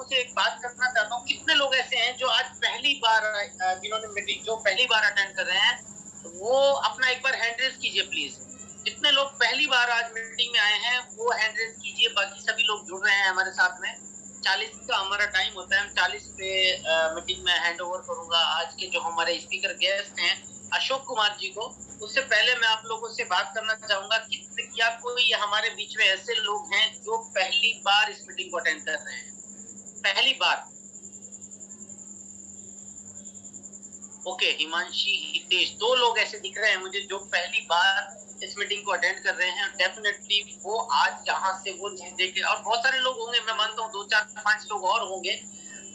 से एक बात करना चाहता हूँ, कितने लोग ऐसे हैं जो आज पहली बार जिन्होंने मीटिंग जो पहली बार अटेंड कर रहे हैं, वो अपना एक बार हैंड रेज कीजिए प्लीज। जितने लोग पहली बार आज मीटिंग में आए हैं वो हैंड रेज कीजिए, बाकी सभी लोग जुड़ रहे हैं हमारे साथ में। 40 का हमारा टाइम होता है, हम 40 पे मीटिंग में हैंड ओवर करूंगा आज के जो हमारे स्पीकर गेस्ट हैं अशोक कुमार जी को। उससे पहले मैं आप लोगों से बात करना चाहूंगा कि क्या कोई हमारे बीच में ऐसे लोग हैं जो पहली बार इस मीटिंग को अटेंड कर रहे हैं, पहली बार? ओके, हिमांशी, हितेश, 2 लोग ऐसे दिख रहे हैं मुझे जो पहली बार इस मीटिंग को अटेंड कर रहे हैं। डेफिनेटली वो आज यहाँ से वो देखे, और बहुत सारे लोग होंगे, मैं मानता हूँ 2, 4, 5 लोग और होंगे।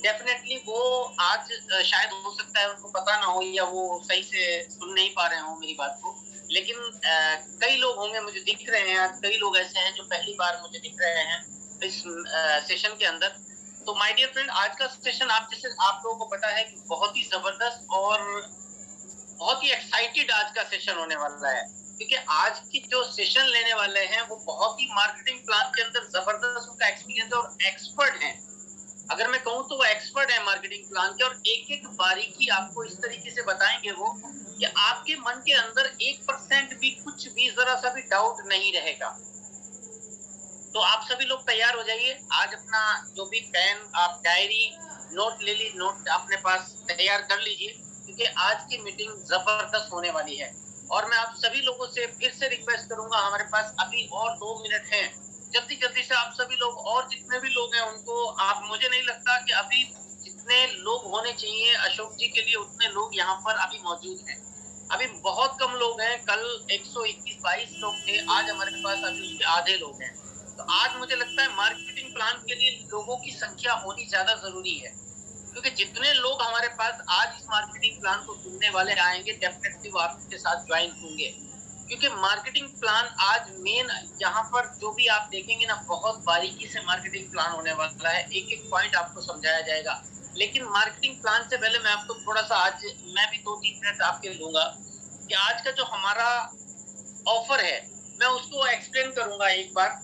डेफिनेटली वो आज शायद हो सकता है उनको पता ना हो या वो सही से सुन नहीं पा रहे हो मेरी बात को, लेकिन कई लोग होंगे मुझे दिख रहे हैं आज, कई लोग ऐसे हैं जो पहली बार मुझे दिख रहे हैं इस सेशन के अंदर। तो माय डियर फ्रेंड, आज का सेशन आप लोगों को पता है कि बहुत ही जबरदस्त और बहुत ही एक्साइटेड आज का सेशन होने वाला है, क्योंकि आज की जो सेशन लेने वाले हैं वो बहुत ही मार्केटिंग प्लान के अंदर जबरदस्त उनका एक्सपीरियंस और एक्सपर्ट है। अगर मैं कहूँ तो वो एक्सपर्ट है मार्केटिंग प्लान के, और एक एक बारीकी आपको इस तरीके से बताएंगे वो कि आपके मन के अंदर 1% भी कुछ भी जरा सा भी डाउट नहीं रहेगा। तो आप सभी लोग तैयार हो जाइए। आज अपना जो भी पेन, आप डायरी, नोट ले ली, नोट अपने पास तैयार कर लीजिए, क्योंकि आज की मीटिंग जबरदस्त होने वाली है। और मैं आप सभी लोगों से फिर से रिक्वेस्ट करूंगा, हमारे पास अभी और 2 मिनट हैं, जल्दी जल्दी से आप सभी लोग और जितने भी लोग हैं उनको आप, मुझे नहीं लगता कि अभी जितने लोग होने चाहिए अशोक जी के लिए उतने लोग यहाँ पर अभी मौजूद हैं। अभी बहुत कम लोग हैं, कल 121-22 लोग थे, आज हमारे पास अभी उसके आधे लोग हैं। तो आज मुझे लगता है मार्केटिंग प्लान के लिए लोगों की संख्या होनी ज्यादा जरूरी है, क्योंकि जितने लोग हमारे पास आज इस मार्केटिंग प्लान को सुनने वाले आएंगे डेफिनेटली वो आपके साथ ज्वाइन होंगे, क्योंकि मार्केटिंग प्लान आज मेन यहाँ पर जो भी आप देखेंगे ना, बहुत बारीकी से मार्केटिंग प्लान होने वाला है, एक एक पॉइंट आपको समझाया जाएगा। लेकिन मार्केटिंग प्लान से पहले मैं आपको थोड़ा सा, आज मैं भी 2-3 मिनट आपके लूंगा कि आज का जो हमारा ऑफर है मैं उसको एक्सप्लेन करूंगा एक बार,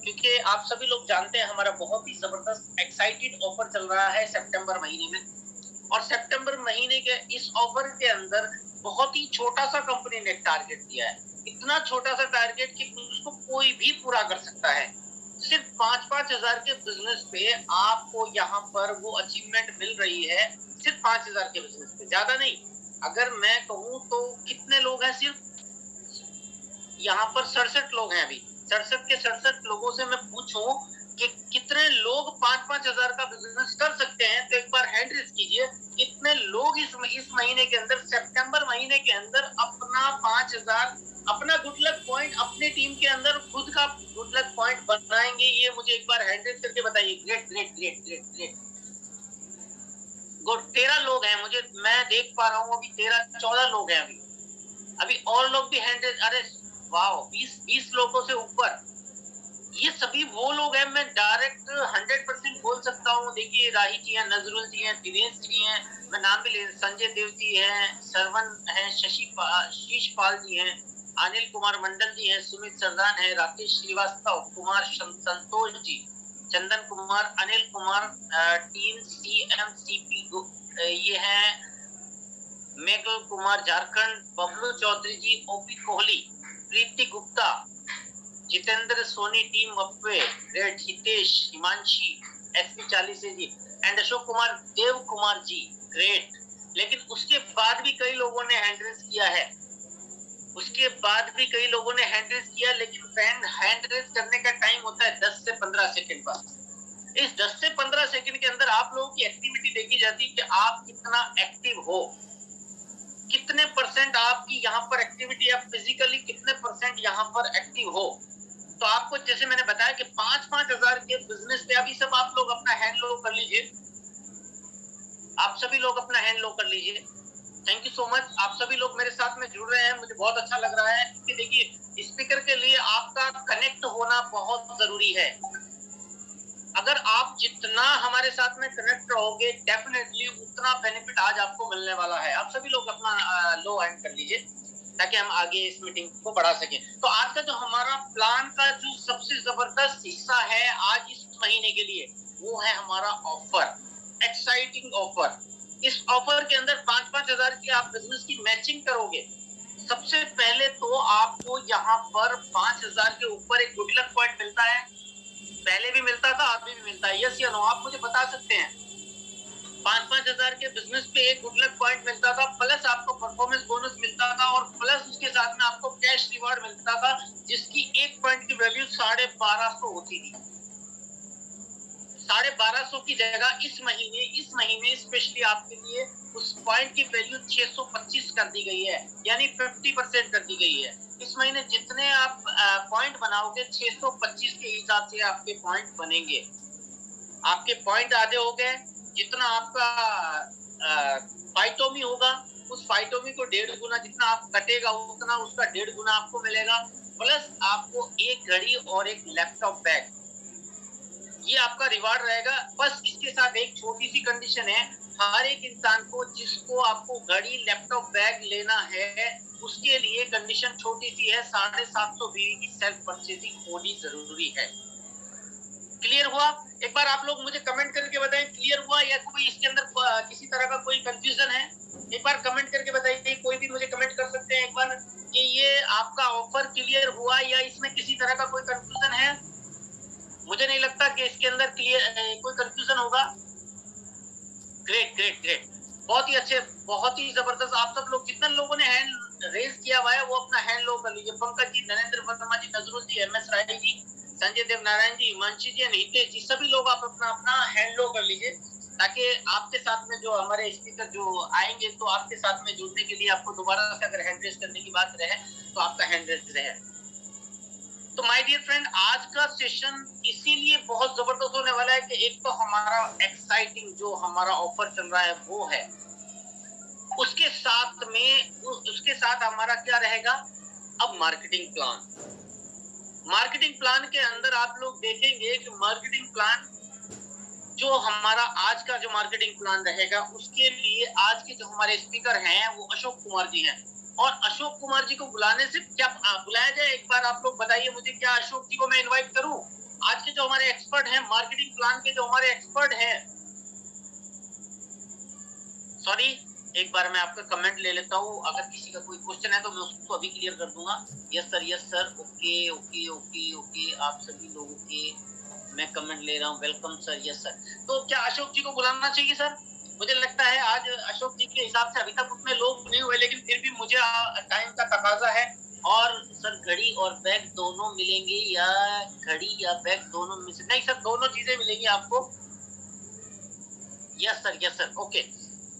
क्योंकि आप सभी लोग जानते हैं हमारा बहुत ही जबरदस्त एक्साइटेड ऑफर चल रहा है सितंबर महीने में। और सितंबर महीने के इस ऑफर के अंदर बहुत ही छोटा सा कंपनी ने टारगेट दिया है, इतना छोटा सा टारगेट कि उसको कोई भी पूरा कर सकता है। सिर्फ 5-5 हजार के बिजनेस पे आपको यहाँ पर वो अचीवमेंट मिल रही है, सिर्फ 5 हजार के बिजनेस पे, ज्यादा नहीं। अगर मैं कहूँ तो कितने लोग हैं, सिर्फ यहाँ पर 67 लोग हैं। अभी 67 के 67 लोगों से मैं पूछूं कि कितने लोग 5-5 हजार का बिजनेस कर सकते हैं, तो एक बार हैंड रेज कीजिए। कितने लोग इस महीने के अंदर, सितंबर महीने के अंदर अपना 5,000 अपना गुड लक पॉइंट अपनी टीम के अंदर खुद का गुड लक पॉइंट बनाएंगे, ये मुझे एक बार हैंड रेज करके बताइए। Great great great great great good. 13 लोग हैं, मुझे मैं देख पा रहा हूँ अभी 13-14 लोग हैं अभी और लोग भी हैंड रेज। अरे वाह, 20 लोगों से ऊपर, ये सभी वो लोग हैं, मैं डायरेक्ट 100% बोल सकता हूँ। देखिए, राही जी हैं, नजरुल जी हैं, दिनेश जी हैं, मैं नाम भी ले, संजय देव जी हैं, सरवन हैं, शीश पाल जी हैं, अनिल कुमार मंडल जी हैं, सुमित सरदान है, राकेश श्रीवास्तव, कुमार संतोष जी, चंदन कुमार, अनिल कुमार, टीम CMCP, ये है मेघल कुमार झारखंड, बबलू चौधरी जी, OP कोहली, प्रीति गुप्ता, जितेंद्र सोनी, टीम अप्वे, great, Hitesh, Himanshi, SP 40 ji, and Ashok Kumar, Dev Kumar ji, great. लेकिन उसके बाद भी कई लोगों ने हैंड रेज किया है, उसके बाद भी कई लोगों ने हैंड रेज किया, लेकिन हैंड रेज करने का टाइम होता है 10 से 15 सेकंड बस। इस 10 से 15 सेकंड के अंदर आप लोगों की एक्टिविटी देखी जाती है कि आप कितना एक्टिव हो, कितने परसेंट आपकी यहाँ पर एक्टिविटी, आप फिजिकली कितने परसेंट यहाँ पर एक्टिव हो। तो आपको जैसे मैंने बताया कि 5-5 हजार के बिजनेस पे अभी सब आप लोग अपना हैंड लो कर लीजिए, आप सभी लोग अपना हैंड लो कर लीजिए। थैंक यू सो मच, आप सभी लोग मेरे साथ में जुड़ रहे हैं, मुझे बहुत अच्छा लग रहा है, क्योंकि देखिए स्पीकर के लिए आपका कनेक्ट होना बहुत जरूरी है। अगर आप जितना हमारे साथ में कनेक्ट रहोगे डेफिनेटली उतना बेनिफिट आज आपको मिलने वाला है। आप सभी लोग अपना लो हैंड कर लीजिए ताकि हम आगे इस मीटिंग को बढ़ा सकें। तो आज का जो हमारा प्लान का जो सबसे जबरदस्त हिस्सा है, आज इस महीने के लिए, वो है हमारा ऑफर, एक्साइटिंग ऑफर। इस ऑफर के अंदर 5-5 हजार की आप बिजनेस की मैचिंग करोगे। सबसे पहले तो आपको यहाँ पर 5,000 के ऊपर एक गुड लक पॉइंट मिलता है। पहले भी मिलता था, अभी भी मिलता है। यस या नो, आप मुझे बता सकते हैं। 5-5 हजार के बिजनेस पे एक गुड लक पॉइंट मिलता था, प्लस आपको परफॉर्मेंस बोनस मिलता था, और प्लस उसके साथ में आपको कैश रिवार्ड मिलता था, जिसकी एक पॉइंट की वैल्यू 1250 होती थी। 1250 की जगह इस महीने स्पेशली आपके लिए उस पॉइंट की वैल्यू 625 कर दी गई है, यानी 50% कर दी गई है। इस महीने जितने आप पॉइंट बनाओगे, 625 के हिसाब से आपके पॉइंट बनेंगे। आपके पॉइंट आधे हो गए, जितना आपका फाइटोमी होगा, उस फाइटोमी को 1.5 गुना जितना आप कटेगा, उतना उसका 1.5 गुना आपको मिलेगा, प्लस आपको एक घड़ी और एक लैपटॉप बैग, ये आपका रिवार्ड रहेगा। बस इसके साथ एक छोटी सी कंडीशन है, हर एक इंसान को जिसको आपको घड़ी लैपटॉप बैग लेना है, उसके लिए कंडीशन छोटी सी है, 750 बीवी की सेल्फ परचेजिंग होनी जरूरी है। क्लियर हुआ? एक बार आप लोग मुझे कमेंट करके बताएं क्लियर हुआ, या कोई इसके अंदर किसी तरह का कोई कंफ्यूजन है? एक बार कमेंट करके बताइए, कोई भी मुझे कमेंट कर सकते हैं एक बार कि ये आपका ऑफर क्लियर हुआ या इसमें किसी तरह का कोई कंफ्यूजन है। मुझे नहीं लगता कि इसके अंदर क्लियर कोई कंफ्यूजन होगा। ग्रेट ग्रेट ग्रेट, बहुत ही अच्छे, बहुत ही जबरदस्त। आप सब लोग जितने लोगों ने हैंड रेज किया हुआ है वो अपना हैंड लो कर लीजिए। पंकज जी, नरेंद्र वर्मा जी, नजरुल जी, MS राय जी, संजय देव नारायण जी, हिमांशी जी, हितेश जी, सभी लोग आप अपना अपना हैंड लो कर लीजिए, ताकि आपके साथ में जो हमारे स्पीकर जो आएंगे तो आपके साथ में जुड़ने के लिए आपको दोबारा से अगर हैंड रेज करने की बात रहे तो आपका हैंड रेज रहे। तो माय डियर फ्रेंड, आज का सेशन इसीलिए बहुत जबरदस्त होने वाला है कि एक तो हमारा एक्साइटिंग जो हमारा ऑफर चल रहा है वो है, उसके साथ हमारा क्या रहेगा, अब मार्केटिंग प्लान। मार्केटिंग प्लान के अंदर आप लोग देखेंगे कि मार्केटिंग प्लान जो हमारा आज का जो मार्केटिंग प्लान रहेगा, उसके लिए आज के जो हमारे स्पीकर हैं वो अशोक कुमार जी हैं। और अशोक कुमार जी को बुलाने से क्या बुलाया जाए, एक बार आप लोग बताइए मुझे, क्या अशोक जी को मैं इनवाइट करूं? आज के जो हमारे एक्सपर्ट हैं, मार्केटिंग प्लान के जो हमारे एक्सपर्ट हैं, सॉरी, एक बार मैं आपका कमेंट ले लेता हूँ। अगर किसी का कोई क्वेश्चन है तो मैं उसको अभी क्लियर कर दूंगा। Yes sir, okay okay okay okay, आप सभी लोगों के मैं कमेंट ले रहा हूँ। Welcome sir, yes sir. तो क्या अशोक जी को बुलाना चाहिए सर? मुझे लगता है आज अशोक जी के हिसाब से अभी तक उतने लोग नहीं हुए, लेकिन फिर भी मुझे टाइम का तकाजा है। और सर, घड़ी और बैग दोनों मिलेंगे या घड़ी या बैग दोनों में से? नहीं सर, दोनों चीजें मिलेंगी आपको। Yes sir, okay.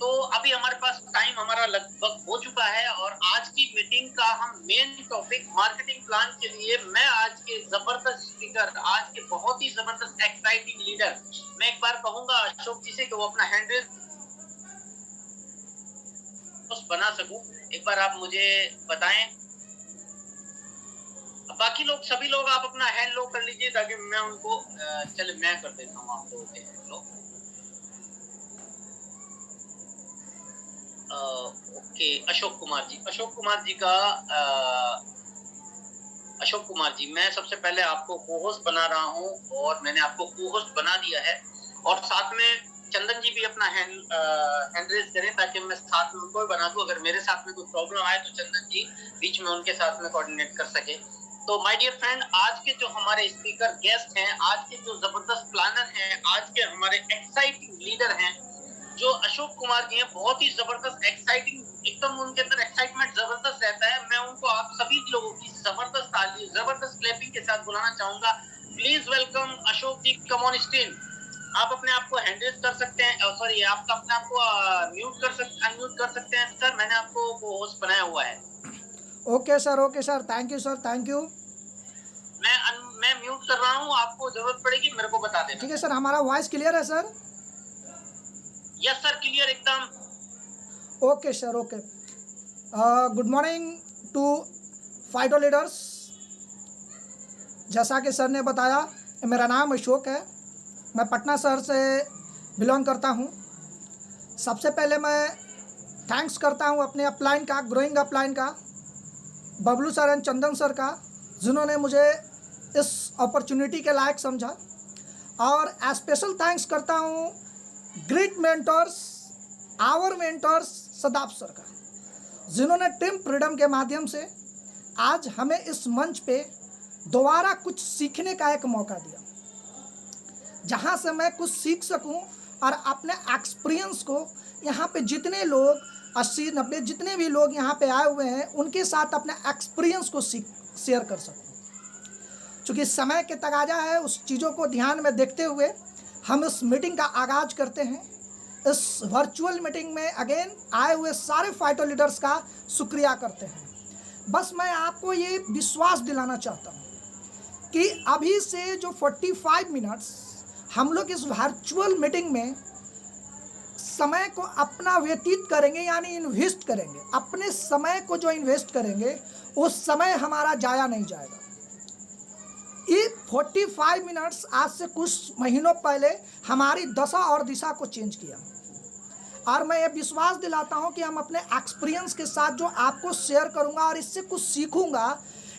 तो अभी हमारे पास टाइम हमारा लगभग हो चुका है, और आज की मीटिंग का हम मेन टॉपिक मार्केटिंग प्लान के लिए मैं आज के जबरदस्त स्पीकर, आज के बहुत ही जबरदस्त एक्साइटिंग लीडर, मैं एक बार कहूंगा अशोक जी से कि वो अपना हैंडल बना सकूं। एक बार आप मुझे बताएं। बाकी लोग, सभी लोग आप अपना हैंड लो कर लीजिए ताकि मैं उनको चले मैं कर देता हूँ आप लोगों के हैंड लो। ओके, अशोक कुमार जी, मैं सबसे पहले आपको को-होस्ट बना रहा हूँ, और मैंने आपको को-होस्ट बना दिया है। और साथ में चंदन जी भी अपना हैंड रेज करें ताकि मैं साथ में उनको बना दूं। अगर मेरे साथ में कोई प्रॉब्लम आए तो चंदन जी बीच में उनके साथ में कोऑर्डिनेट कर सके। तो माय डियर फ्रेंड, आज के जो हमारे स्पीकर गेस्ट हैं, आज के जो जबरदस्त प्लानर हैं, आज के हमारे एक्साइटिंग लीडर हैं जो अशोक कुमार जी हैं, बहुत ही जबरदस्त एक्साइटिंग, एकदम उनके अंदर एक्साइटमेंट जबरदस्त रहता है। मैं उनको आप सभी लोगों की जबरदस्त ताली, जबरदस्त क्लैपिंग के साथ बुलाना चाहूंगा। Please welcome Ashok ji, come on stage. आप अपने आप को हैंडल कर सकते हैं, सॉरी, आप अपने आप को अनम्यूट कर सकते हैं सर। मैंने आपको होस्ट बनाया हुआ है। Okay sir, thank you sir, thank you. मैं म्यूट कर रहा हूँ, आपको जरूरत पड़ेगी मेरे को बता देना। ठीक है सर, हमारा वॉइस क्लियर है सर? यस सर, क्लियर एकदम। Okay sir, okay. Good morning to phyto leaders. जैसा कि सर ने बताया, मेरा नाम अशोक है, मैं पटना शहर से बिलोंग करता हूँ। सबसे पहले मैं थैंक्स करता हूँ अपने अपलाइन का, ग्रोइंग अपलाइन का, Bablu sir and Chandan sir का, जिन्होंने मुझे इस अपॉर्चुनिटी के लायक समझा। और स्पेशल थैंक्स करता हूँ great mentors, our mentors Sadab sir का, जिन्होंने टीम फ्रीडम के माध्यम से आज हमें इस मंच पे दोबारा कुछ सीखने का एक मौका दिया, जहाँ से मैं कुछ सीख सकूं और अपने एक्सपीरियंस को यहाँ पे जितने लोग 80-90 जितने भी लोग यहाँ पे आए हुए हैं उनके साथ अपने एक्सपीरियंस को शेयर कर सकूं। चूँकि समय के तकाजा है, उस चीज़ों को ध्यान में देखते हुए हम इस मीटिंग का आगाज़ करते हैं। इस वर्चुअल मीटिंग में अगेन आए हुए सारे फाइटर लीडर्स का शुक्रिया करते हैं। बस मैं आपको ये विश्वास दिलाना चाहता हूँ कि अभी से जो 45 मिनट्स हम लोग इस वर्चुअल मीटिंग में समय को अपना व्यतीत करेंगे, यानी इन्वेस्ट करेंगे, अपने समय को जो इन्वेस्ट करेंगे वो समय हमारा जाया नहीं जाएगा। ये 45 मिनट्स आज से कुछ महीनों पहले हमारी दशा और दिशा को चेंज किया, और मैं ये विश्वास दिलाता हूँ कि हम अपने एक्सपीरियंस के साथ जो आपको शेयर करूँगा और इससे कुछ सीखूँगा,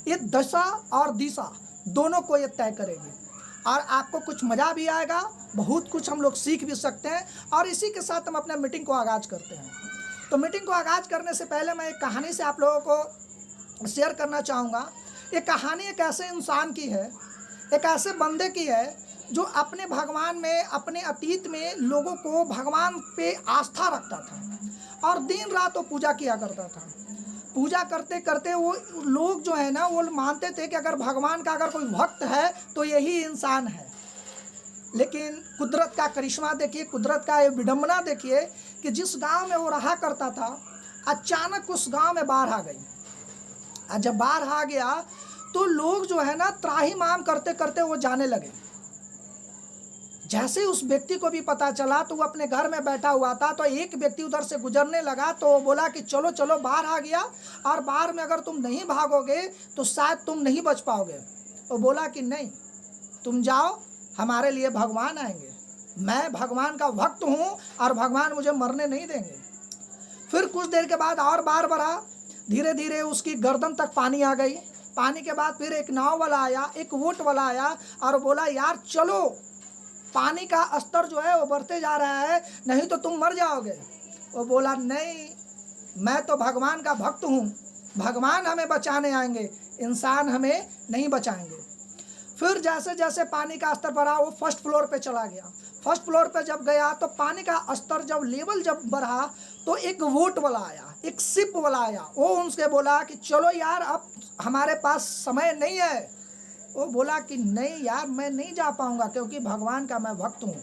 ये दशा और दिशा दोनों को ये तय करेगी और आपको कुछ मज़ा भी आएगा, बहुत कुछ हम लोग सीख भी सकते हैं। और इसी के साथ हम अपने मीटिंग को आगाज़ करते हैं। तो मीटिंग को आगाज़ करने से पहले मैं एक कहानी से आप लोगों को शेयर करना चाहूँगा। ये कहानी एक ऐसे इंसान की है, एक ऐसे बंदे की है जो अपने भगवान में, अपने अतीत में लोगों को भगवान पे आस्था रखता था और दिन रात वो पूजा किया करता था। पूजा करते करते वो लोग जो है ना, वो मानते थे कि अगर भगवान का अगर कोई भक्त है तो यही इंसान है। लेकिन कुदरत का करिश्मा देखिए, कुदरत का ये विडंबना देखिए कि जिस गांव में वो रहा करता था, अचानक उस गांव में बाढ़ आ गई। और जब बाढ़ आ गया तो लोग जो है ना त्राहिमाम करते करते वो जाने लगे। जैसे उस व्यक्ति को भी पता चला तो वो अपने घर में बैठा हुआ था, तो एक व्यक्ति उधर से गुजरने लगा तो वो बोला कि चलो चलो बाढ़ आ गया और बाढ़ में अगर तुम नहीं भागोगे तो शायद तुम नहीं बच पाओगे। वो बोला कि नहीं, तुम जाओ, हमारे लिए भगवान आएंगे, मैं भगवान का भक्त हूँ और भगवान मुझे मरने नहीं देंगे। फिर कुछ देर के बाद और बाढ़ बढ़ा, धीरे धीरे उसकी गर्दन तक पानी आ गई। पानी के बाद फिर एक नाव वाला आया, एक वोट वाला आया और बोला यार चलो, पानी का स्तर जो है वो बढ़ते जा रहा है, नहीं तो तुम मर जाओगे। वो बोला नहीं, मैं तो भगवान का भक्त हूँ, भगवान हमें बचाने आएंगे, इंसान हमें नहीं बचाएंगे। फिर जैसे जैसे पानी का स्तर बढ़ा वो फर्स्ट फ्लोर पे चला गया। फर्स्ट फ्लोर पे जब गया तो पानी का स्तर जब लेवल जब बढ़ा तो एक वोट वाला आया, एक शिप वाला आया। वो उनसे बोला कि चलो यार अब हमारे पास समय नहीं है। वो बोला कि नहीं यार, मैं नहीं जा पाऊंगा क्योंकि भगवान का मैं भक्त हूँ।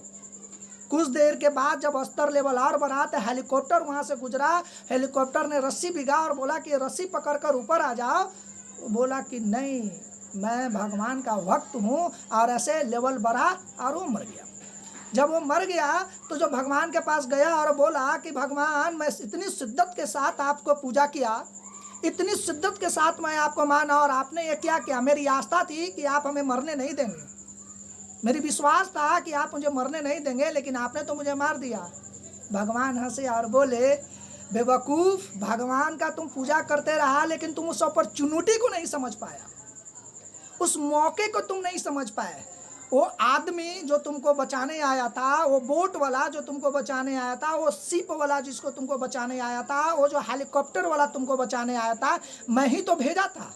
कुछ देर के बाद जब स्तर लेवल और बढ़ा तो हेलीकॉप्टर वहाँ से गुजरा। हेलीकॉप्टर ने रस्सी भिगा और बोला कि रस्सी पकड़कर ऊपर आ जाओ। वो बोला कि नहीं, मैं भगवान का भक्त हूँ, और ऐसे लेवल बढ़ा और वो मर गया। जब वो मर गया तो जो भगवान के पास गया और बोला कि भगवान, मैं इतनी शिद्दत के साथ आपको पूजा किया, इतनी शिद्दत के साथ मैं आपको माना और आपने ये क्या किया। मेरी आस्था थी कि आप हमें मरने नहीं देंगे, मेरी विश्वास था कि आप मुझे मरने नहीं देंगे, लेकिन आपने तो मुझे मार दिया। भगवान हंसे और बोले बेवकूफ़, भगवान का तुम पूजा करते रहा लेकिन तुम उस अपॉर्चुनिटी को नहीं समझ पाया, उस मौके को तुम नहीं समझ पाए। वो आदमी जो तुमको बचाने आया था, वो बोट वाला जो तुमको बचाने आया था, वो शिप वाला जिसको तुमको बचाने आया था, वो जो हेलीकॉप्टर वाला तुमको बचाने आया था, मैं ही तो भेजा था,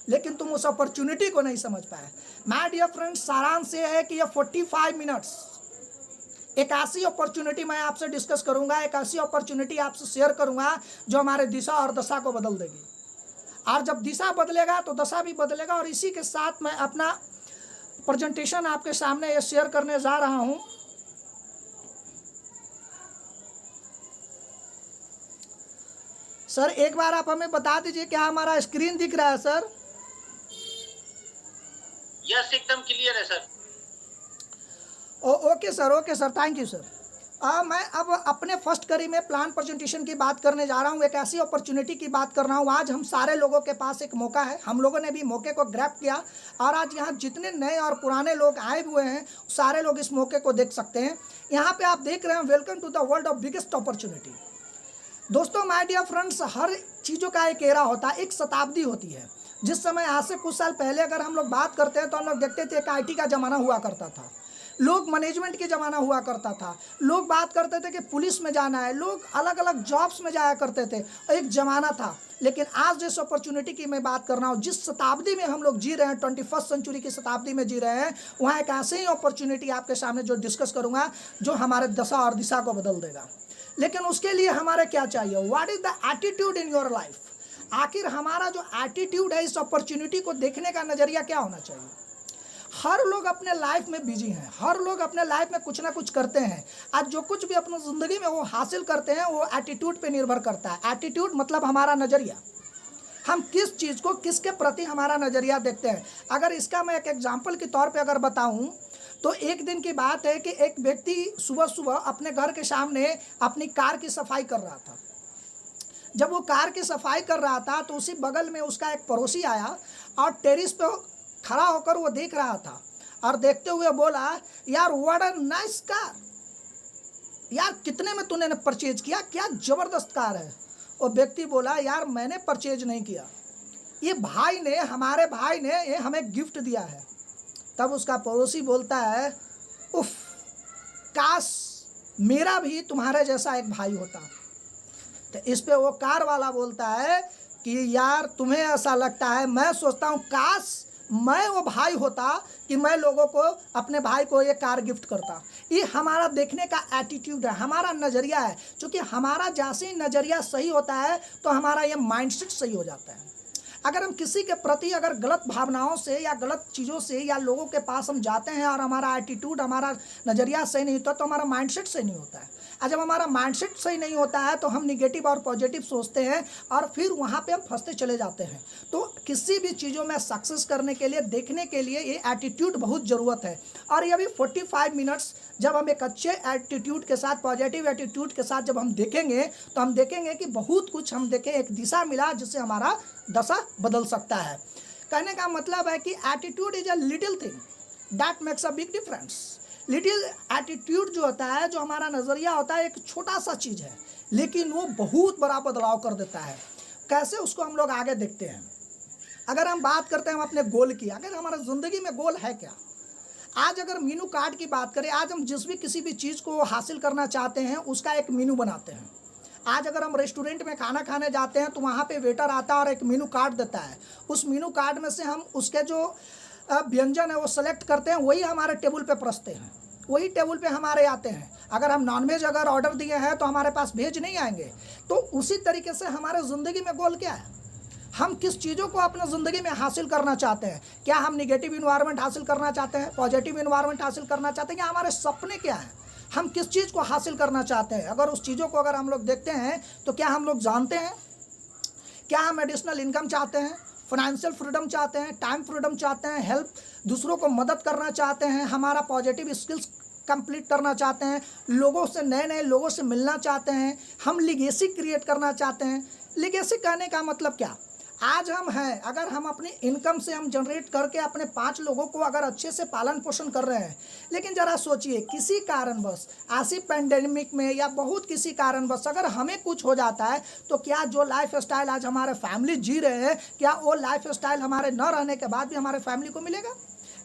लेकिन तुम उस अपॉर्चुनिटी को नहीं समझ पाए। माय डियर फ्रेंड्स, सारांश ये है कि ये 45 मिनट्स एक ऐसी अपॉर्चुनिटी मैं आपसे डिस्कस करूंगा, एक ऐसी अपॉर्चुनिटी आपसे शेयर करूंगा जो हमारे दिशा और दशा को बदल देगी। और जब दिशा बदलेगा तो दशा भी बदलेगा। और इसी के साथ मैं अपना प्रेजेंटेशन आपके सामने ये शेयर करने जा रहा हूं। सर एक बार आप हमें बता दीजिए क्या हमारा स्क्रीन दिख रहा है सर? यस, एकदम क्लियर है sir. Okay sir, thank you sir. मैं अब अपने फर्स्ट कड़ी में प्लान प्रेजेंटेशन की बात करने जा रहा हूँ, एक ऐसी अपॉर्चुनिटी की बात कर रहा हूँ। आज हम सारे लोगों के पास एक मौका है, हम लोगों ने भी मौके को ग्रैब किया, और आज यहाँ जितने नए और पुराने लोग आए हुए हैं सारे लोग इस मौके को देख सकते हैं। यहाँ पे आप देख रहे हैं welcome to the world of biggest opportunity. दोस्तों, माय डियर फ्रेंड्स, हर चीज़ों का एक एरा होता है, एक शताब्दी होती है। जिस समय आज से कुछ साल पहले अगर हम लोग बात करते हैं तो हम लोग देखते थे एक IT का ज़माना हुआ करता था। लोग मैनेजमेंट के ज़माना हुआ करता था, लोग बात करते थे कि पुलिस में जाना है, लोग अलग अलग जॉब्स में जाया करते थे, एक ज़माना था। लेकिन आज जिस अपॉर्चुनिटी की मैं बात कर रहा हूँ, जिस शताब्दी में हम लोग जी रहे हैं, 21st सेंचुरी की शताब्दी में जी रहे हैं, वहाँ एक ऐसे ही अपॉर्चुनिटी आपके सामने जो डिस्कस करूँगा जो हमारे दशा और दिशा को बदल देगा। लेकिन उसके लिए हमारे क्या चाहिए? What is the attitude in your life? आखिर हमारा जो एटीट्यूड है, इस अपॉर्चुनिटी को देखने का नज़रिया क्या होना चाहिए? हर लोग अपने लाइफ में बिजी हैं, हर लोग अपने लाइफ में कुछ ना कुछ करते हैं। आज जो कुछ भी अपनी ज़िंदगी में वो हासिल करते हैं वो एटीट्यूड पे निर्भर करता है। एटीट्यूड मतलब हमारा नज़रिया, हम किस चीज़ को, किसके प्रति हमारा नज़रिया देखते हैं। अगर इसका मैं एक एग्जाम्पल के तौर पे अगर बताऊँ तो एक दिन की बात है कि एक व्यक्ति सुबह सुबह अपने घर के सामने अपनी कार की सफाई कर रहा था। जब वो कार की सफाई कर रहा था तो उसी बगल में उसका एक पड़ोसी आया और टेरिस पे खड़ा होकर वो देख रहा था और देखते हुए बोला, यार व्हाट अ नाइस कार, यार कितने में तूने परचेज किया, क्या ज़बरदस्त कार है। वो व्यक्ति बोला, यार मैंने परचेज नहीं किया, ये भाई ने, हमारे भाई ने ये हमें गिफ्ट दिया है। तब उसका पड़ोसी बोलता है, उफ, काश मेरा भी तुम्हारे जैसा एक भाई होता। तो इस पे वो कार वाला बोलता है कि यार तुम्हें ऐसा लगता है, मैं सोचता हूँ काश मैं वो भाई होता कि मैं लोगों को, अपने भाई को ये कार गिफ्ट करता। ये हमारा देखने का एटीट्यूड है, हमारा नज़रिया है। क्योंकि हमारा जैसे ही नज़रिया सही होता है तो हमारा ये माइंडसेट सही हो जाता है। अगर हम किसी के प्रति अगर गलत भावनाओं से या गलत चीज़ों से या लोगों के पास हम जाते हैं और हमारा एटीट्यूड, हमारा नज़रिया सही नहीं होता तो हमारा माइंडसेट सही नहीं होता है। और जब हमारा माइंडसेट सही नहीं होता है तो हम निगेटिव और पॉजिटिव सोचते हैं और फिर वहाँ पे हम फंसते चले जाते हैं। तो किसी भी चीज़ों में सक्सेस करने के लिए, देखने के लिए ये एटीट्यूड बहुत ज़रूरत है। और ये भी 45 मिनट्स जब हम एक अच्छे एटीट्यूड के साथ, पॉजिटिव एटीट्यूड के साथ जब हम देखेंगे तो हम देखेंगे कि बहुत कुछ हम देखें, एक दिशा मिला जिससे हमारा दशा बदल सकता है। कहने का मतलब है कि attitude is a little thing that makes a big difference. Little attitude जो होता है, जो हमारा नज़रिया होता है, एक छोटा सा चीज़ है लेकिन वो बहुत बड़ा बदलाव कर देता है। कैसे, उसको हम लोग आगे देखते हैं। अगर हम बात करते हैं हम अपने गोल की, अगर हमारा ज़िंदगी में गोल है क्या? आज अगर मीनू कार्ड की बात करें, आज हम जिस भी किसी भी चीज़ को हासिल करना चाहते हैं उसका एक मीनू बनाते हैं। आज अगर हम रेस्टोरेंट में खाना खाने जाते हैं तो वहाँ पे वेटर आता है और एक मीनू कार्ड देता है। उस मीनू कार्ड में से हम उसके जो व्यंजन है वो सेलेक्ट करते हैं, वही हमारे टेबल पे परसते हैं, वही टेबल पे हमारे आते हैं। अगर हम नॉनवेज अगर ऑर्डर दिए हैं तो हमारे पास वेज नहीं आएंगे। तो उसी तरीके से हमारे ज़िंदगी में गोल क्या है? हम किस चीज़ों को अपने ज़िंदगी में हासिल करना चाहते हैं? क्या हम निगेटिव इन्वायरमेंट हासिल करना चाहते हैं, पॉजिटिव इन्वायरमेंट हासिल करना चाहते हैं, या हमारे सपने क्या हैं? हम किस चीज़ को हासिल करना चाहते हैं? अगर उस चीज़ों को अगर हम लोग देखते हैं तो क्या हम लोग जानते हैं? क्या हम एडिशनल इनकम चाहते हैं, फाइनेंशियल फ्रीडम चाहते हैं, टाइम फ्रीडम चाहते हैं, हेल्प, दूसरों को मदद करना चाहते हैं, हमारा पॉजिटिव स्किल्स कंप्लीट करना चाहते हैं, लोगों से, नए नए लोगों से मिलना चाहते हैं, हम लिगेसी क्रिएट करना चाहते हैं। लिगेसी कहने का मतलब क्या? आज हम हैं, अगर हम अपनी इनकम से हम जनरेट करके अपने 5 लोगों को अगर अच्छे से पालन पोषण कर रहे हैं, लेकिन ज़रा सोचिए किसी कारणवश, ऐसी पैंडेमिक में या बहुत किसी कारणवश अगर हमें कुछ हो जाता है तो क्या जो लाइफ स्टाइल आज हमारे फैमिली जी रहे हैं, क्या वो लाइफ स्टाइल हमारे न रहने के बाद भी हमारे फैमिली को मिलेगा?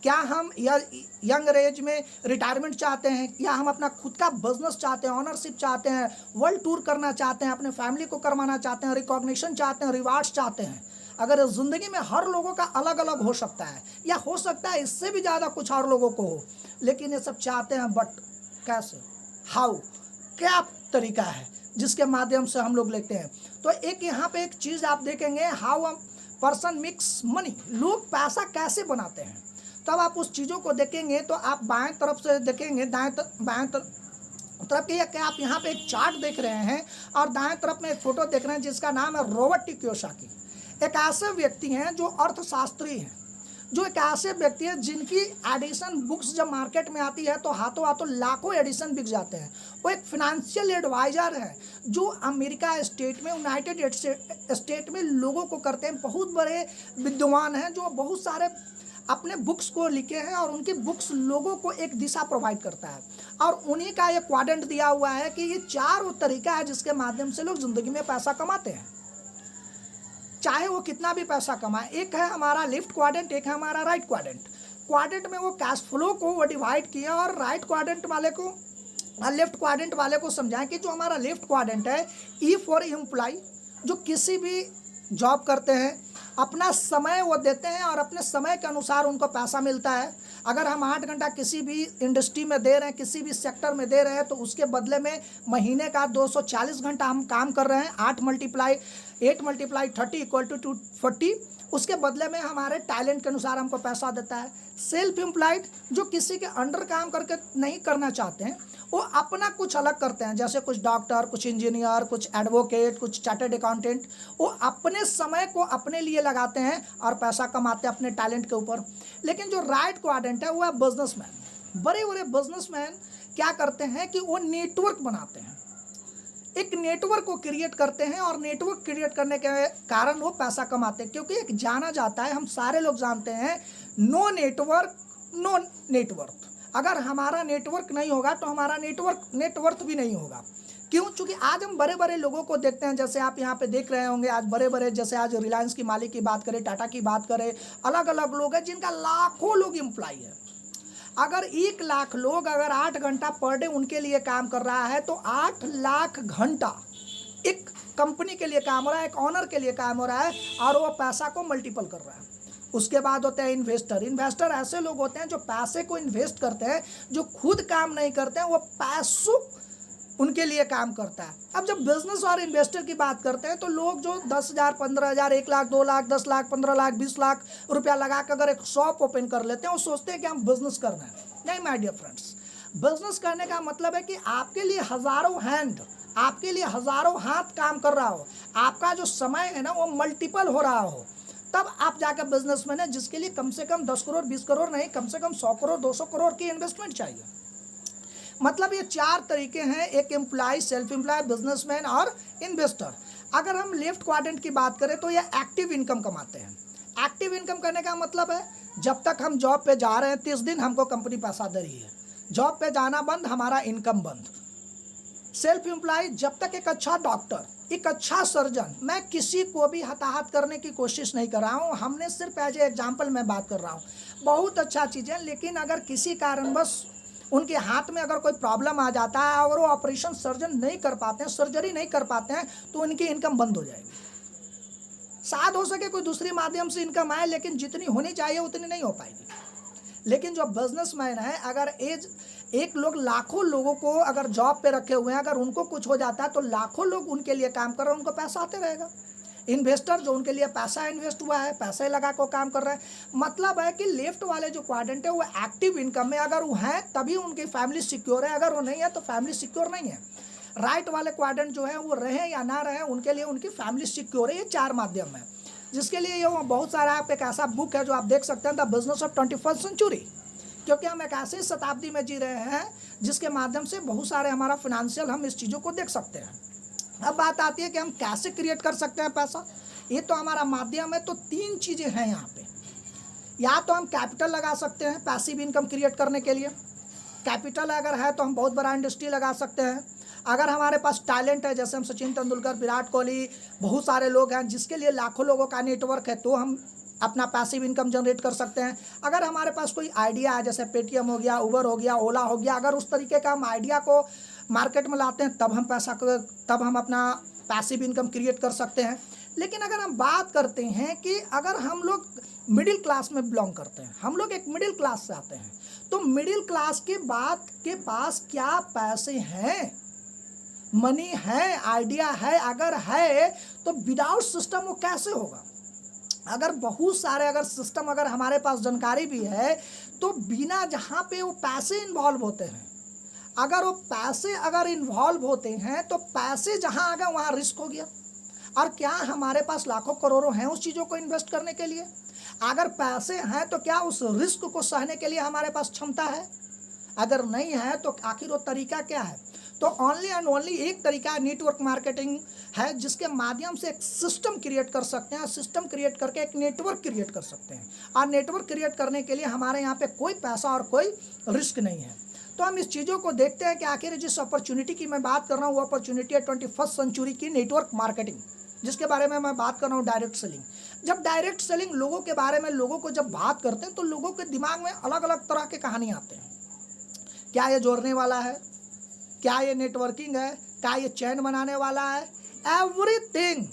क्या हम यंग एज में रिटायरमेंट चाहते हैं, या हम अपना खुद का बिजनेस चाहते हैं, ऑनरशिप चाहते हैं, वर्ल्ड टूर करना चाहते हैं, अपने फैमिली को करवाना चाहते हैं, रिकॉग्निशन चाहते हैं, रिवार्ड्स चाहते हैं? अगर ज़िंदगी में हर लोगों का अलग अलग हो सकता है, या हो सकता है इससे भी ज़्यादा कुछ और लोगों को हो, लेकिन ये सब चाहते हैं, बट कैसे, हाउ, क्या तरीका है जिसके माध्यम से हम लोग लेते हैं? तो एक यहाँ पे एक चीज़ आप देखेंगे, how a person makes money, लोग पैसा कैसे बनाते हैं। तब आप उस चीज़ों को देखेंगे तो आप बाएं तरफ से देखेंगे, बाएं तरफ के, क्या आप यहाँ पे एक चार्ट देख रहे हैं और दाएं तरफ में एक फोटो देख रहे हैं जिसका नाम है रॉबर्ट टी कियोसाकी। एक ऐसे व्यक्ति हैं जो अर्थशास्त्री हैं, जो एक ऐसे व्यक्ति हैं जिनकी एडिशन बुक्स जब मार्केट में आती है तो हाथों हाथों लाखों एडिशन बिक जाते हैं। वो एक फिनेंशियल एडवाइज़र है जो अमेरिका स्टेट में, यूनाइटेड स्टेट में लोगों को करते हैं। बहुत बड़े विद्वान हैं जो बहुत सारे अपने बुक्स को लिखे हैं और उनकी बुक्स लोगों को एक दिशा प्रोवाइड करता है। और उन्हीं का ये क्वाड्रेंट दिया हुआ है कि ये 4 वो तरीका है जिसके माध्यम से लोग ज़िंदगी में पैसा कमाते हैं, चाहे वो कितना भी पैसा कमाए। एक है हमारा लेफ्ट क्वाड्रेंट, एक है हमारा राइट क्वाड्रेंट। क्वाड्रेंट में वो कैश फ्लो को वो डिवाइड किया और राइट क्वाड्रेंट वाले को लेफ्ट क्वाड्रेंट वाले को समझाएं कि जो हमारा लेफ्ट क्वाड्रेंट है, ई फॉर एम्प्लॉय, जो किसी भी जॉब करते हैं अपना समय वो देते हैं और अपने समय के अनुसार उनको पैसा मिलता है। अगर हम 8 घंटा किसी भी इंडस्ट्री में दे रहे हैं, किसी भी सेक्टर में दे रहे हैं, तो उसके बदले में महीने का 240 घंटा हम काम कर रहे हैं। 8 मल्टीप्लाई 30 इक्वल टू 240, उसके बदले में हमारे टैलेंट के अनुसार हमको पैसा देता है। सेल्फ एम्प्लॉयड जो किसी के अंडर काम करके नहीं करना चाहते हैं, वो अपना कुछ अलग करते हैं, जैसे कुछ डॉक्टर, कुछ इंजीनियर, कुछ एडवोकेट, कुछ चार्टर्ड अकाउंटेंट, वो अपने समय को अपने लिए लगाते हैं और पैसा कमाते हैं अपने टैलेंट के ऊपर। लेकिन जो राइट क्वाड्रेंट है वो है बिजनेसमैन। बड़े बड़े बिजनेसमैन क्या करते हैं कि वो नेटवर्क बनाते हैं, एक नेटवर्क को क्रिएट करते हैं और नेटवर्क क्रिएट करने के कारण वो पैसा कमाते हैं। क्योंकि एक जाना जाता है, हम सारे लोग जानते हैं, नो नेटवर्क नो नेटवर्क। अगर हमारा नेटवर्क नहीं होगा तो हमारा नेटवर्थ भी नहीं होगा। क्यों? क्योंकि आज हम बड़े बड़े लोगों को देखते हैं, जैसे आप यहाँ पे देख रहे होंगे, आज बड़े बड़े, जैसे आज रिलायंस की मालिक की बात करें, टाटा की बात करें, अलग अलग लोग हैं जिनका लाखों लोग एम्प्लॉय है। अगर 1 लाख लोग अगर 8 घंटा पर डे उनके लिए काम कर रहा है, तो 8 लाख घंटा एक कंपनी के लिए काम हो रहा है, एक ऑनर के लिए काम हो रहा है, और वो पैसा को मल्टीपल कर रहा है। उसके बाद होते हैं इन्वेस्टर। इन्वेस्टर ऐसे लोग होते हैं जो पैसे को इन्वेस्ट करते हैं, जो खुद काम नहीं करते हैं, वो पैसों उनके लिए काम करता है। अब जब बिजनेस और इन्वेस्टर की बात करते हैं, तो लोग जो 10,000, 15,000, 1 लाख, 2 लाख, 10 लाख, 15 लाख, 20 लाख रुपया लगा कर अगर एक शॉप ओपन कर लेते हैं, वो सोचते हैं कि हम बिजनेस करना है। नहीं माय डियर फ्रेंड्स, बिजनेस करने का मतलब है कि आपके लिए हजारों हैंड, आपके लिए हजारों हाथ काम कर रहा हो, आपका जो समय है ना वो मल्टीपल हो रहा हो, तब आप जाकर बिजनेसमैन है, जिसके लिए कम से कम 10 करोड़ 20 करोड़ नहीं, कम से कम 100 करोड़ 200 करोड़ की इन्वेस्टमेंट चाहिए। मतलब ये 4 तरीके हैं, एक एम्प्लॉय, सेल्फ एम्प्लॉय, बिजनेसमैन और इन्वेस्टर। अगर हम लेफ्ट क्वाड्रेंट की बात करें तो ये एक्टिव इनकम कमाते हैं। एक्टिव इनकम करने का मतलब है जब तक हम जॉब पे जा रहे हैं 30 दिन हमको कंपनी पैसा दे रही है, जॉब पे जाना बंद, हमारा इनकम बंद। सेल्फ एम्प्लॉय, जब तक एक अच्छा डॉक्टर, एक अच्छा सर्जन, मैं किसी को भी हताहत करने की कोशिश नहीं कर रहा हूँ, हमने सिर्फ एज ए एग्जाम्पल मैं बात कर रहा हूँ, बहुत अच्छा चीज़ है। लेकिन अगर किसी कारणवश उनके हाथ में अगर कोई प्रॉब्लम आ जाता है और वो ऑपरेशन सर्जन नहीं कर पाते हैं, सर्जरी नहीं कर पाते हैं, तो उनकी इनकम बंद हो जाएगी। शायद हो सके कोई दूसरी माध्यम से इनकम आए, लेकिन जितनी होनी चाहिए उतनी नहीं हो पाएगी। लेकिन जो बिजनेसमैन है, अगर एक लोग लाखों लोगों को अगर जॉब पे रखे हुए हैं, अगर उनको कुछ हो जाता है तो लाखों लोग उनके लिए काम कर रहे हैं, उनको पैसा आते रहेगा। इन्वेस्टर जो उनके लिए पैसा इन्वेस्ट हुआ है, पैसे लगा को काम कर रहे हैं। मतलब है कि लेफ्ट वाले जो क्वाड्रेंट है वो एक्टिव इनकम में, अगर वो है तभी उनकी फैमिली सिक्योर है, अगर वो नहीं है तो फैमिली सिक्योर नहीं है। राइट वाले क्वाड्रेंट जो है वो रहे या ना रहे, उनके लिए उनकी फैमिली सिक्योर है। ये 4 माध्यम है, जिसके लिए ये बहुत सारा आप एक ऐसा बुक है जो आप देख सकते हैं, the business of 21st century. क्योंकि हम एक ऐसी शताब्दी में जी रहे हैं जिसके माध्यम से बहुत सारे हमारा फाइनेंशियल हम इस चीज़ों को देख सकते हैं। अब बात आती है कि हम कैसे क्रिएट कर सकते हैं पैसा। ये तो हमारा माध्यम है। तो 3 चीज़ें हैं यहाँ पे। या तो हम कैपिटल लगा सकते हैं पैसिव इनकम क्रिएट करने के लिए, कैपिटल अगर है तो हम बहुत बड़ा इंडस्ट्री लगा सकते हैं। अगर हमारे पास टैलेंट है, जैसे हम सचिन तेंदुलकर, विराट कोहली, बहुत सारे लोग हैं जिसके लिए लाखों लोगों का नेटवर्क है, तो हम अपना पैसिव इनकम जनरेट कर सकते हैं। अगर हमारे पास कोई आइडिया है, जैसे पेटीएम हो गया, उबर हो गया, ओला हो गया, अगर उस तरीके का हम आइडिया को मार्केट में लाते हैं, तब हम अपना पैसिव इनकम क्रिएट कर सकते हैं। लेकिन अगर हम बात करते हैं कि अगर हम लोग मिडिल क्लास में बिलोंग करते हैं, हम लोग एक मिडिल क्लास से आते हैं, तो मिडिल क्लास के पास क्या पैसे हैं, मनी है, आइडिया है? अगर है तो विदाउट सिस्टम वो कैसे होगा? अगर बहुत सारे अगर सिस्टम अगर हमारे पास जानकारी भी है, तो बिना जहाँ पे वो पैसे इन्वॉल्व होते हैं, अगर वो पैसे अगर इन्वॉल्व होते हैं, तो पैसे जहाँ आ गए वहाँ रिस्क हो गया। और क्या हमारे पास लाखों करोड़ों हैं उस चीज़ों को इन्वेस्ट करने के लिए? अगर पैसे हैं तो क्या उस रिस्क को सहने के लिए हमारे पास क्षमता है? अगर नहीं है तो आखिर वो तरीका क्या है? तो ओनली एंड ओनली एक तरीका नेटवर्क मार्केटिंग है, जिसके माध्यम से एक सिस्टम क्रिएट कर सकते हैं। सिस्टम क्रिएट करके एक नेटवर्क क्रिएट कर सकते हैं। और नेटवर्क क्रिएट करने के लिए हमारे यहाँ पे कोई पैसा और कोई रिस्क नहीं है। तो हम इस चीज़ों को देखते हैं कि आखिर जिस अपॉर्चुनिटी की मैं बात कर रहा हूँ वो अपॉर्चुनिटी है 21st सेंचुरी की नेटवर्क मार्केटिंग। जिसके बारे में मैं बात कर रहा हूँ, डायरेक्ट सेलिंग। जब डायरेक्ट सेलिंग लोगों के बारे में लोगों को जब बात करते हैं तो लोगों के दिमाग में अलग अलग तरह के कहानी आते हैं। क्या ये जोड़ने वाला है, क्या ये नेटवर्किंग है, क्या ये चैन बनाने वाला है, एवरीथिंग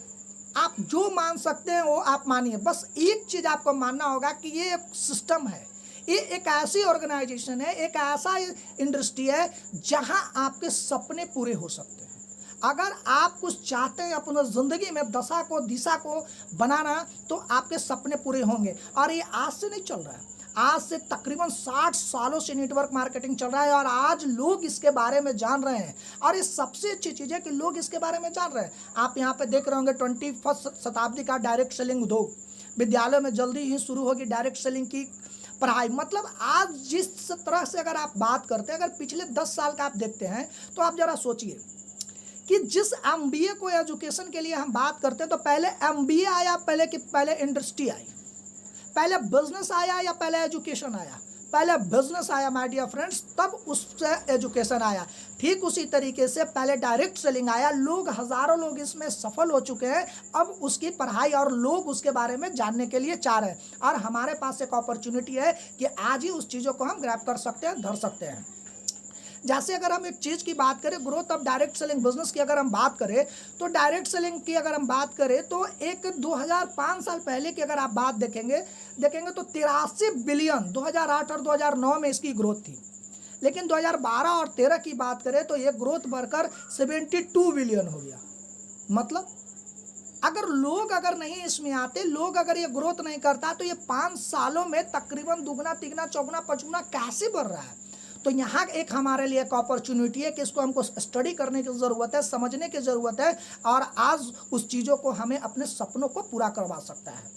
आप जो मान सकते हैं वो आप मानिए। बस एक चीज़ आपको मानना होगा कि ये एक सिस्टम है, ये एक ऐसी ऑर्गेनाइजेशन है, एक ऐसा इंडस्ट्री है जहां आपके सपने पूरे हो सकते हैं। अगर आप कुछ चाहते हैं अपने ज़िंदगी में दशा को दिशा को बनाना, तो आपके सपने पूरे होंगे। और ये आज से नहीं चल रहा है, आज से तकरीबन 60 सालों से नेटवर्क मार्केटिंग चल रहा है और आज लोग इसके बारे में जान रहे हैं। और ये सबसे अच्छी चीज़ है कि लोग इसके बारे में जान रहे हैं। आप यहाँ पे देख रहे होंगे 21वीं शताब्दी का डायरेक्ट सेलिंग उद्योग, विद्यालय में जल्दी ही शुरू होगी डायरेक्ट सेलिंग की पढ़ाई। मतलब आज जिस तरह से अगर आप बात करते हैं, अगर पिछले 10 साल का आप देखते हैं तो आप जरा सोचिए कि जिस MBA को एजुकेशन के लिए हम बात करते हैं, तो पहले MBA आया पहले इंडस्ट्री आई, पहले बिजनेस आया या पहले एजुकेशन आया? पहले बिजनेस आया माय डियर फ्रेंड्स, तब उससे एजुकेशन आया। ठीक उसी तरीके से पहले डायरेक्ट सेलिंग आया, लोग हज़ारों लोग इसमें सफल हो चुके हैं, अब उसकी पढ़ाई और लोग उसके बारे में जानने के लिए चाह रहे हैं। और हमारे पास एक अपॉर्चुनिटी है कि आज ही उस चीज़ों को हम ग्रैब कर सकते हैं, धर सकते हैं। जैसे अगर हम एक चीज़ की बात करें, growth of direct selling business की अगर हम बात करें, तो डायरेक्ट सेलिंग की अगर हम बात करें तो एक 2005 साल पहले की अगर आप बात देखेंगे तो 83 बिलियन 2008 और 2009 में इसकी ग्रोथ थी। लेकिन 2012 और 13 की बात करें तो ये ग्रोथ बढ़कर 72 बिलियन हो गया। मतलब अगर नहीं इसमें आते, लोग अगर ये ग्रोथ नहीं करता, तो ये 5 सालों में तकरीबन दुगना तिगना चौगुना पचगुना कैसे बढ़ रहा है। तो यहाँ एक हमारे लिए एक अपॉर्चुनिटी है कि इसको हमको स्टडी करने की ज़रूरत है, समझने की ज़रूरत है, और आज उस चीज़ों को हमें अपने सपनों को पूरा करवा सकता है।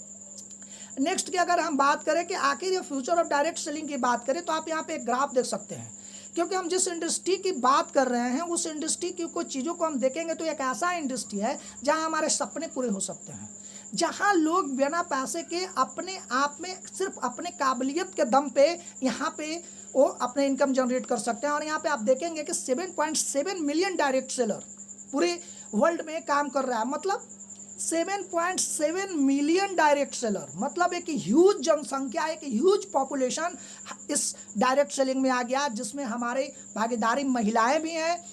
नेक्स्ट की अगर हम बात करें कि आखिर ये फ्यूचर ऑफ डायरेक्ट सेलिंग की बात करें, तो आप यहाँ पे एक ग्राफ देख सकते हैं। क्योंकि हम जिस इंडस्ट्री की बात कर रहे हैं, उस इंडस्ट्री की कुछ चीज़ों को हम देखेंगे तो एक ऐसा इंडस्ट्री है जहाँ हमारे सपने पूरे हो सकते हैं, जहाँ लोग बिना पैसे के अपने आप में सिर्फ अपने काबिलियत के दम पे यहाँ पे वो अपने इनकम जनरेट कर सकते हैं। और यहाँ पे आप देखेंगे कि 7.7 मिलियन डायरेक्ट सेलर पूरे वर्ल्ड में काम कर रहा है। मतलब 7.7 मिलियन डायरेक्ट सेलर, मतलब एक ह्यूज जनसंख्या, एक ह्यूज पॉपुलेशन इस डायरेक्ट सेलिंग में आ गया, जिसमें हमारे भागीदारी महिलाएं भी हैं,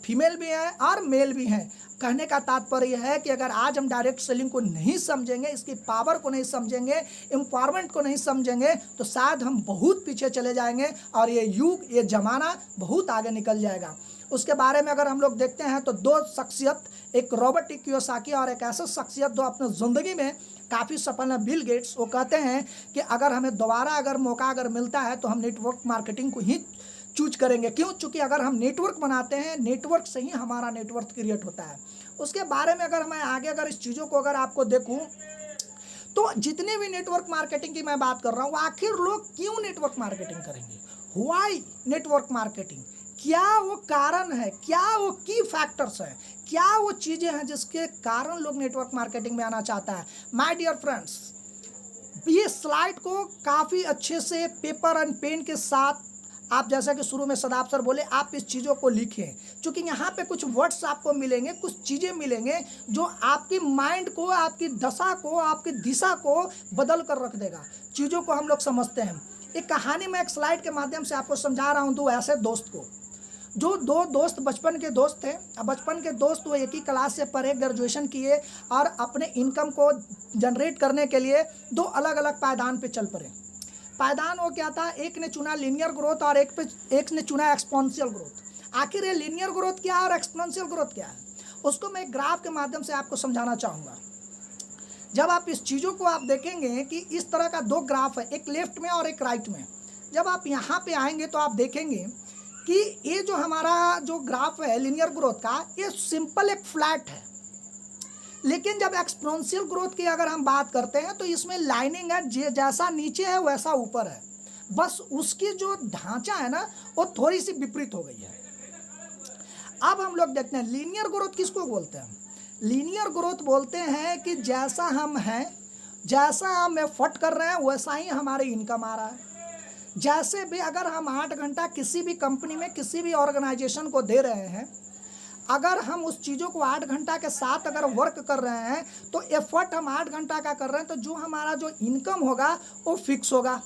फीमेल भी हैं और मेल भी हैं। कहने का तात्पर्य यह है कि अगर आज हम डायरेक्ट सेलिंग को नहीं समझेंगे, इसकी पावर को नहीं समझेंगे, एम्पावरमेंट को नहीं समझेंगे, तो शायद हम बहुत पीछे चले जाएंगे और ये युग, ये ज़माना बहुत आगे निकल जाएगा। उसके बारे में अगर हम लोग देखते हैं तो दो शख्सियत, एक रॉबर्ट कियोसाकी और एक ऐसा शख्सियत जो अपने ज़िंदगी में काफ़ी सफल है, बिल गेट्स। वो कहते हैं कि अगर हमें दोबारा अगर मौका मिलता है तो हम नेटवर्क मार्केटिंग को ही चूज करेंगे। क्यों? चूँकि अगर हम नेटवर्क बनाते हैं, नेटवर्क से ही हमारा नेटवर्क क्रिएट होता है। उसके बारे में अगर मैं आगे अगर इस चीज़ों को अगर आपको देखूं, तो जितने भी नेटवर्क मार्केटिंग की मैं बात कर रहा हूँ, आखिर लोग क्यों नेटवर्क मार्केटिंग करेंगे? Why network marketing? क्या वो कारण है, क्या वो की फैक्टर्स हैं, क्या वो चीज़ें हैं जिसके कारण लोग नेटवर्क मार्केटिंग में आना चाहता है? माय डियर फ्रेंड्स, ये स्लाइड को काफ़ी अच्छे से पेपर एंड पेन के साथ, आप जैसा कि शुरू में सदाब सर बोले, आप इस चीज़ों को लिखें, क्योंकि यहाँ पे कुछ वर्ड्स आपको मिलेंगे, कुछ चीज़ें मिलेंगे जो आपकी माइंड को, आपकी दशा को, आपकी दिशा को बदल कर रख देगा। चीज़ों को हम लोग समझते हैं। एक कहानी में एक स्लाइड के माध्यम से आपको समझा रहा हूँ। दो ऐसे दोस्त को, जो दो दोस्त बचपन के दोस्त थे। अब बचपन के दोस्त वो एक ही क्लास से पढ़े, ग्रेजुएशन किए और अपने इनकम को जनरेट करने के लिए दो अलग अलग पायदान पे चल पड़े। पायदान वो क्या था? एक ने चुना लीनियर ग्रोथ और एक ने चुना एक्सपोनेंशियल ग्रोथ। आखिर ये लीनियर ग्रोथ क्या है और एक्सपोनेंशियल ग्रोथ क्या है, उसको मैं एक ग्राफ के माध्यम से आपको समझाना चाहूँगा। जब आप इस चीज़ों को आप देखेंगे कि इस तरह का दो ग्राफ है, एक लेफ्ट में और एक राइट में। जब आप यहाँ पे आएंगे तो आप देखेंगे कि ये जो हमारा जो ग्राफ है लीनियर ग्रोथ का, ये सिंपल एक फ्लैट है। लेकिन जब एक्सपोनेंशियल ग्रोथ की अगर हम बात करते हैं तो इसमें लाइनिंग है, जैसा नीचे है वैसा ऊपर है, बस उसकी जो ढांचा है ना वो थोड़ी सी विपरीत हो गई है। अब हम लोग देखते हैं लीनियर ग्रोथ किसको बोलते हैं। लीनियर ग्रोथ बोलते हैं कि जैसा हम हैं, जैसा हम एफर्ट कर रहे हैं वैसा ही हमारी इनकम आ रहा है। जैसे भी अगर हम 8 घंटा किसी भी कंपनी में, किसी भी ऑर्गेनाइजेशन को दे रहे हैं, अगर हम उस चीज़ों को 8 घंटा के साथ अगर वर्क कर रहे हैं तो एफर्ट हम 8 घंटा का कर रहे हैं, तो जो हमारा जो इनकम होगा वो फिक्स होगा।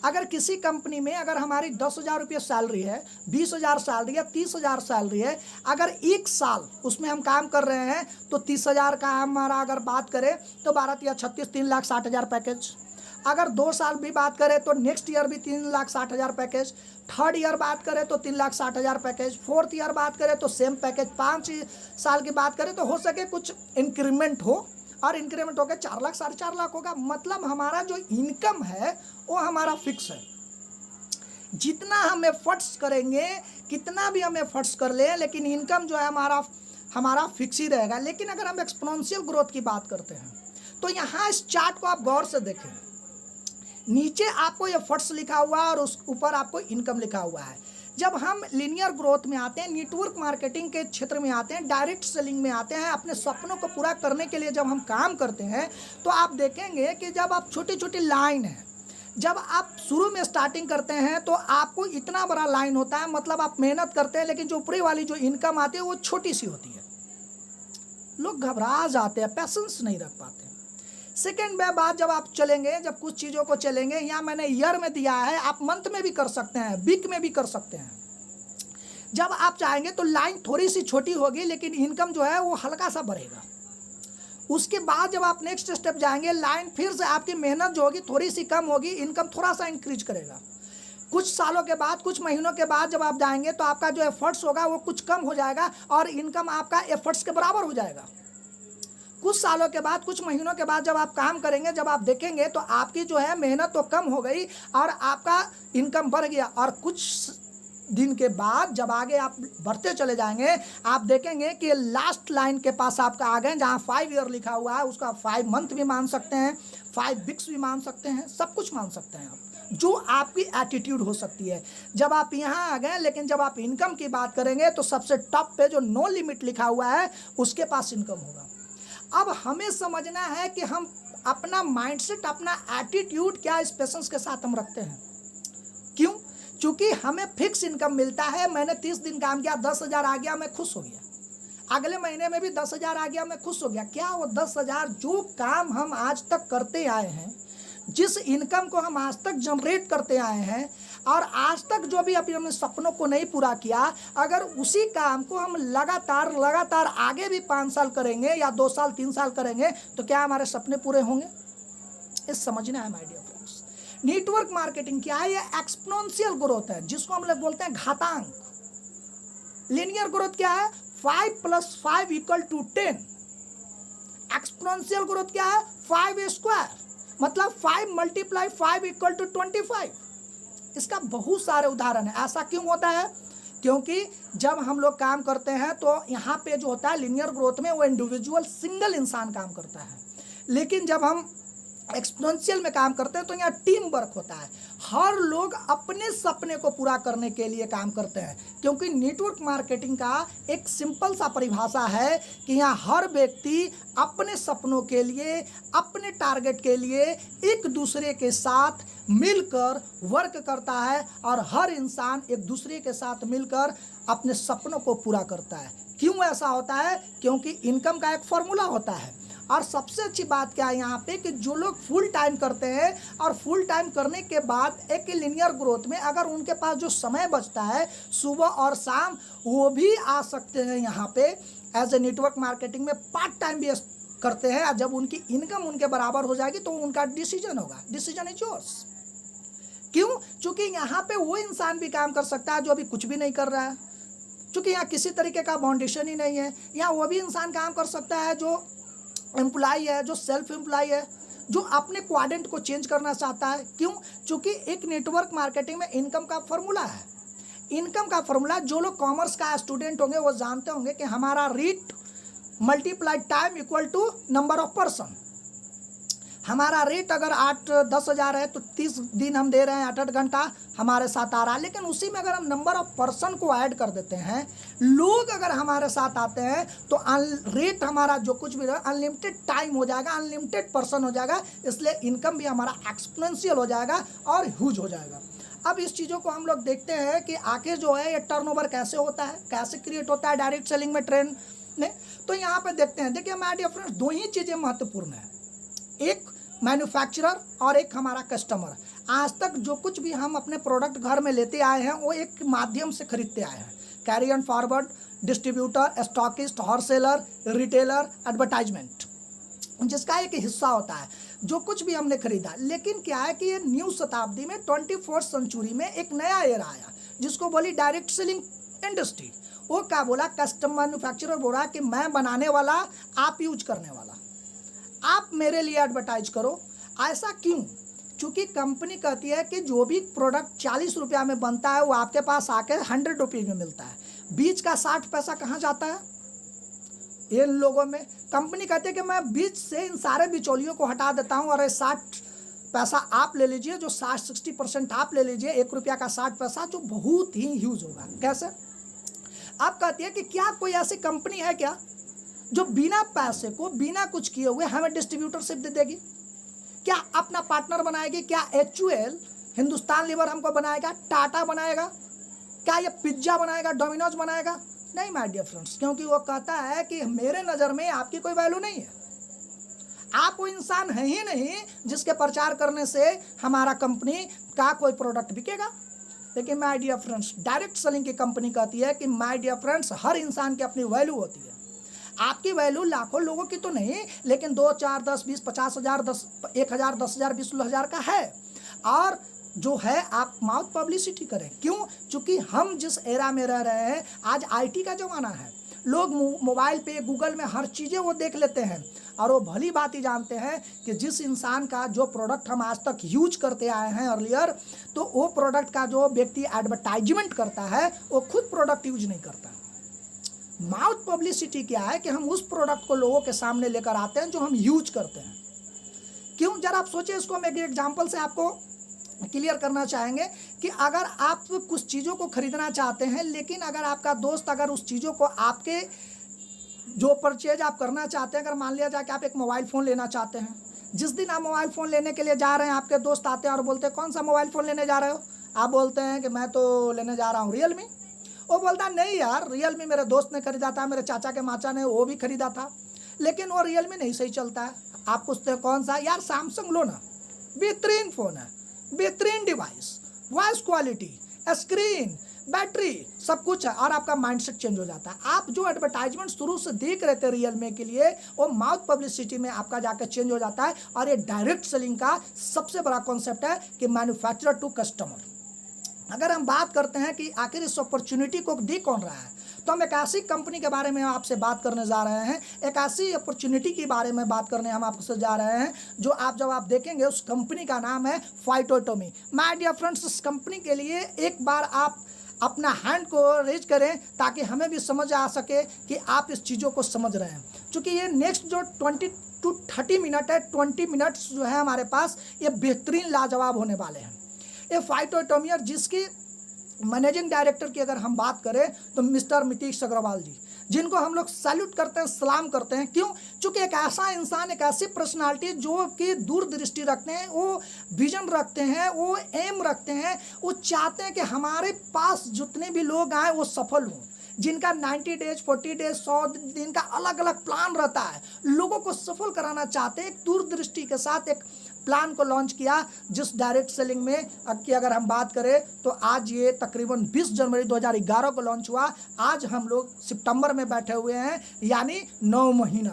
अगर किसी कंपनी में अगर हमारी 10,000 रुपये सैलरी है, 20,000 सैलरी है, 30,000 सैलरी है, अगर 1 साल उसमें हम काम कर रहे हैं तो 30,000 का हमारा अगर बात करें तो 12 या 36 3,60,000 पैकेज। अगर 2 साल भी बात करें तो नेक्स्ट ईयर भी 3,60,000 पैकेज, थर्ड ईयर बात करें तो 3,60,000 पैकेज, फोर्थ ईयर बात करें तो सेम पैकेज, 5 साल की बात करें तो हो सके कुछ इंक्रीमेंट हो, और इंक्रीमेंट होकर 4 लाख 4.5 लाख होगा। मतलब हमारा जो इनकम है वो हमारा फिक्स है। जितना हम एफर्ट्स करेंगे, कितना भी हम एफर्ट्स कर लें, लेकिन इनकम जो है हमारा फिक्स ही रहेगा। लेकिन अगर हम एक्सपोनेंशियल ग्रोथ की बात करते हैं तो यहाँ इस चार्ट को आप गौर से देखें, नीचे आपको एफर्ट्स लिखा हुआ है और उस ऊपर आपको इनकम लिखा हुआ है। जब हम लीनियर ग्रोथ में आते हैं, नेटवर्क मार्केटिंग के क्षेत्र में आते हैं, डायरेक्ट सेलिंग में आते हैं, अपने सपनों को पूरा करने के लिए जब हम काम करते हैं तो आप देखेंगे कि जब आप छोटी छोटी लाइन है, जब आप शुरू में स्टार्टिंग करते हैं तो आपको इतना बड़ा लाइन होता है, मतलब आप मेहनत करते हैं, लेकिन जो ऊपरी वाली जो इनकम आती है वो छोटी सी होती है। लोग घबरा जाते हैं, पैसेंस नहीं रख पाते। सेकेंड में बात जब आप चलेंगे, जब कुछ चीज़ों को चलेंगे, यहाँ मैंने ईयर में दिया है, आप मंथ में भी कर सकते हैं, वीक में भी कर सकते हैं। जब आप चाहेंगे तो लाइन थोड़ी सी छोटी होगी लेकिन इनकम जो है वो हल्का सा बढ़ेगा। उसके बाद जब आप नेक्स्ट स्टेप जाएंगे, लाइन फिर से आपकी मेहनत जो होगी थोड़ी सी कम होगी, इनकम थोड़ा सा इंक्रीज करेगा। कुछ सालों के बाद, कुछ महीनों के बाद जब आप जाएंगे तो आपका जो एफर्ट्स होगा वो कुछ कम हो जाएगा और इनकम आपका एफर्ट्स के बराबर हो जाएगा। कुछ सालों के बाद, कुछ महीनों के बाद जब आप काम करेंगे, जब आप देखेंगे तो आपकी जो है मेहनत तो कम हो गई और आपका इनकम बढ़ गया। और कुछ दिन के बाद जब आगे आप बढ़ते चले जाएंगे, आप देखेंगे कि लास्ट लाइन के पास आपका आ गए, जहाँ 5 ईयर लिखा हुआ है उसका 5 मंथ भी मान सकते हैं, 5 वीक्स भी मान सकते हैं, सब कुछ मान सकते हैं आप, जो आपकी एटीट्यूड हो सकती है। जब आप यहाँ आ गए, लेकिन जब आप इनकम की बात करेंगे तो सबसे टॉप पे जो नो लिमिट लिखा हुआ है उसके पास इनकम होगा। अब हमें समझना है कि हम अपना माइंडसेट, अपना एटीट्यूड क्या इस पेशेंस के साथ हम रखते हैं। क्यों? क्योंकि हमें फिक्स इनकम मिलता है। मैंने 30 दिन काम किया, 10,000 आ गया, मैं खुश हो गया। अगले महीने में भी 10,000 आ गया, मैं खुश हो गया। क्या वो 10,000 जो काम हम आज तक करते आए हैं, जिस इनकम को हम आज तक जनरेट करते आए हैं और आज तक जो भी अपने सपनों को नहीं पूरा किया, अगर उसी काम को हम लगातार आगे भी 5 साल करेंगे या 2 साल 3 साल करेंगे तो क्या हमारे सपने पूरे होंगे? ये समझना है my dear friends. Network marketing क्या है? ये एक्सपोनेंशियल ग्रोथ है, जिसको हम लोग बोलते हैं घातांक। लीनियर ग्रोथ क्या है? 5 + 5 = 10। एक्सपोनेंशियल ग्रोथ क्या है? 5 स्क्वायर, मतलब 5 × 5 = 25। इसका बहुत सारे उदाहरण है। ऐसा क्यों होता है? क्योंकि जब हम लोग काम करते हैं तो यहाँ पे जो होता है लीनियर ग्रोथ में, वो इंडिविजुअल सिंगल इंसान काम करता है, लेकिन जब हम एक्सपोनेंशियल में काम करते हैं तो यहाँ टीम वर्क होता है। हर लोग अपने सपने को पूरा करने के लिए काम करते हैं, क्योंकि नेटवर्क मार्केटिंग का एक सिंपल सा परिभाषा है कि यहाँ हर व्यक्ति अपने सपनों के लिए, अपने टारगेट के लिए एक दूसरे के साथ मिलकर वर्क करता है और हर इंसान एक दूसरे के साथ मिलकर अपने सपनों को पूरा करता है। क्यों ऐसा होता है? क्योंकि इनकम का एक फॉर्मूला होता है। और सबसे अच्छी बात क्या है यहाँ पे कि जो लोग फुल टाइम करते हैं और फुल टाइम करने के बाद एक लीनियर ग्रोथ में अगर उनके पास जो समय बचता है सुबह और शाम, वो भी आ सकते हैं यहाँ पे एज ए नेटवर्क मार्केटिंग में पार्ट टाइम भी करते हैं। जब उनकी इनकम उनके बराबर हो जाएगी तो उनका डिसीजन होगा, डिसीजन इज योर्स। क्यों? क्योंकि यहाँ पे वो इंसान भी काम कर सकता है जो अभी कुछ भी नहीं कर रहा है, क्योंकि यहाँ किसी तरीके का बाउंडेशन ही नहीं है। यहाँ वो भी इंसान काम कर सकता है जो एम्प्लॉय है, जो सेल्फ एम्प्लॉय है, जो अपने क्वाड्रेंट को चेंज करना चाहता है। क्यों? क्योंकि एक नेटवर्क मार्केटिंग में इनकम का फॉर्मूला है। इनकम का फॉर्मूला जो लोग कॉमर्स का स्टूडेंट होंगे वो जानते होंगे कि हमारा rate × time = number of person. हमारा रेट अगर 8-10 हज़ार है तो 30 दिन हम दे रहे हैं, 8-8 घंटा हमारे साथ आ रहा है। लेकिन उसी में अगर हम नंबर ऑफ पर्सन को ऐड कर देते हैं, लोग अगर हमारे साथ आते हैं, तो रेट हमारा जो कुछ भी रहा अनलिमिटेड टाइम हो जाएगा, अनलिमिटेड पर्सन हो जाएगा, इसलिए इनकम भी हमारा एक्सपोनेंशियल हो जाएगा और ह्यूज हो जाएगा। अब इस चीज़ों को हम लोग देखते हैं कि आखिर जो है ये टर्नओवर कैसे होता है, कैसे क्रिएट होता है डायरेक्ट सेलिंग में ट्रेंड में। तो यहाँ पे देखते हैं, देखिए माय डियर फ्रेंड्स, दो ही चीज़ें महत्वपूर्ण है, एक मैन्युफैक्चरर और एक हमारा कस्टमर। आज तक जो कुछ भी हम अपने प्रोडक्ट घर में लेते आए हैं वो एक माध्यम से खरीदते आए हैं, carry and forward, distributor, stockist, wholesaler, retailer, advertisement, जिसका एक हिस्सा होता है जो कुछ भी हमने खरीदा। लेकिन क्या है कि ये न्यू शताब्दी में 21st सेंचुरी में एक नया एरा आया जिसको बोली डायरेक्ट सेलिंग इंडस्ट्री। वो क्या बोला, कस्टम मैन्युफैक्चरर बोला कि मैं बनाने वाला, आप यूज करने वाला, आप मेरे लिए एडवर्टाइज करो। ऐसा क्यों? चूँकि कंपनी कहती है कि जो भी प्रोडक्ट 40 रुपया में बनता है वो आपके पास आके 100 रुपीज़ में मिलता है, बीच का 60 पैसा कहाँ जाता है इन लोगों में। कंपनी कहती है कि मैं बीच से इन सारे बिचौलियों को हटा देता हूँ और 60 पैसा आप ले लीजिए, जो 60% आप ले लीजिए, 1 रुपया का 60 पैसा, जो बहुत ही ह्यूज होगा। कैसे? आप कहती है कि क्या कोई ऐसी कंपनी है क्या जो बिना पैसे को, बिना कुछ किए हुए हमें डिस्ट्रीब्यूटरशिप दे देगी? क्या अपना पार्टनर बनाएगी? क्या HUL हिंदुस्तान लीवर हमको बनाएगा, टाटा बनाएगा, क्या ये पिज्जा बनाएगा, डोमिनोज बनाएगा? नहीं माय डियर फ्रेंड्स, क्योंकि वो कहता है कि मेरे नज़र में आपकी कोई वैल्यू नहीं है, आप वो इंसान है ही नहीं जिसके प्रचार करने से हमारा कंपनी का कोई प्रोडक्ट बिकेगा। लेकिन my dear friends, direct selling की कंपनी कहती है कि माय डियर फ्रेंड्स, हर इंसान की अपनी वैल्यू होती है। आपकी वैल्यू लाखों लोगों की तो नहीं, लेकिन 2, 4, 10, 20, 50 हज़ार, 1 हज़ार, 10 हज़ार, 20 हज़ार का है। और जो है आप माउथ पब्लिसिटी करें। क्यों? क्योंकि हम जिस एरा में रह रहे हैं, आज IT का ज़माना है, लोग मोबाइल पे, गूगल में हर चीज़ें वो देख लेते हैं और वो भली बात ही जानते हैं कि जिस इंसान का जो प्रोडक्ट हम आज तक यूज करते आए हैं अर्लियर, तो वो प्रोडक्ट का जो व्यक्ति एडवर्टाइजमेंट करता है वो खुद प्रोडक्ट यूज नहीं करता। माउथ पब्लिसिटी क्या है कि हम उस प्रोडक्ट को लोगों के सामने लेकर आते हैं जो हम यूज करते हैं। क्यों? जरा आप सोचिए, इसको हम एक एग्जाम्पल से आपको क्लियर करना चाहेंगे कि अगर आप कुछ चीज़ों को खरीदना चाहते हैं, लेकिन अगर आपका दोस्त अगर उस चीज़ों को, आपके जो परचेज आप करना चाहते हैं, अगर मान लिया जाए कि आप एक मोबाइल फ़ोन लेना चाहते हैं, जिस दिन आप मोबाइल फ़ोन लेने के लिए जा रहे हैं, आपके दोस्त आते हैं और बोलते हैं कौन सा मोबाइल फ़ोन लेने जा रहे हो? आप बोलते हैं कि मैं तो लेने जा रहा हूँ रियलमी। वो बोलता है नहीं यार, रियलमी मेरे दोस्त ने खरीदा था, मेरे चाचा के माचा ने वो भी खरीदा था, लेकिन वो रियलमी नहीं सही चलता है। आप पूछते हैं कौन सा? यार सैमसंग लो ना, बेहतरीन फ़ोन है, बेहतरीन device, voice quality, screen, battery, सब कुछ है, और आपका माइंडसेट चेंज हो जाता है। आप जो एडवर्टाइजमेंट शुरू से देख रहे थे रियलमी के लिए, वो माउथ पब्लिसिटी में आपका जाकर चेंज हो जाता है। और ये डायरेक्ट सेलिंग का सबसे बड़ा कॉन्सेप्ट है कि मैन्युफैक्चरर टू कस्टमर। अगर हम बात करते हैं कि आखिर इस अपॉर्चुनिटी को दे कौन रहा है, तो हम एक ऐसी कंपनी के बारे में आपसे बात करने जा रहे हैं, एक ऐसी अपॉर्चुनिटी के बारे में बात करने हम आपसे जा रहे हैं जो जब आप देखेंगे, उस कंपनी का नाम है फाइटोटोमी। माय डियर फ्रेंड्स, इस कंपनी के लिए एक बार आप अपना हैंड को रेज करें ताकि हमें भी समझ आ सके कि आप इस चीज़ों को समझ रहे हैं। क्योंकि ये नेक्स्ट जो 20 to 30 मिनट है, 20 मिनट्स जो है हमारे पास, ये बेहतरीन लाजवाब होने वाले हैं। ये फाइटोटोमी, जिसकी मैनेजिंग डायरेक्टर की अगर हम बात करें तो मिस्टर मितीश अग्रवाल जी, जिनको हम लोग सैल्यूट करते हैं, सलाम करते हैं। क्यों? चूँकि एक ऐसा इंसान, एक ऐसी पर्सनालिटी जो कि दूरदृष्टि रखते हैं, वो विजन रखते हैं, वो एम रखते हैं, वो चाहते हैं कि हमारे पास जितने भी लोग आए वो सफल हों, जिनका 90 डेज, 40 डेज, 100 दिन का अलग अलग प्लान रहता है, लोगों को सफल कराना चाहते हैं। एक दूरदृष्टि के साथ एक प्लान को लॉन्च किया, जिस डायरेक्ट सेलिंग में की अगर हम बात करें तो आज ये तकरीबन 20 जनवरी 2011 को लॉन्च हुआ। आज हम लोग सितंबर में बैठे हुए हैं, यानी 9 महीना।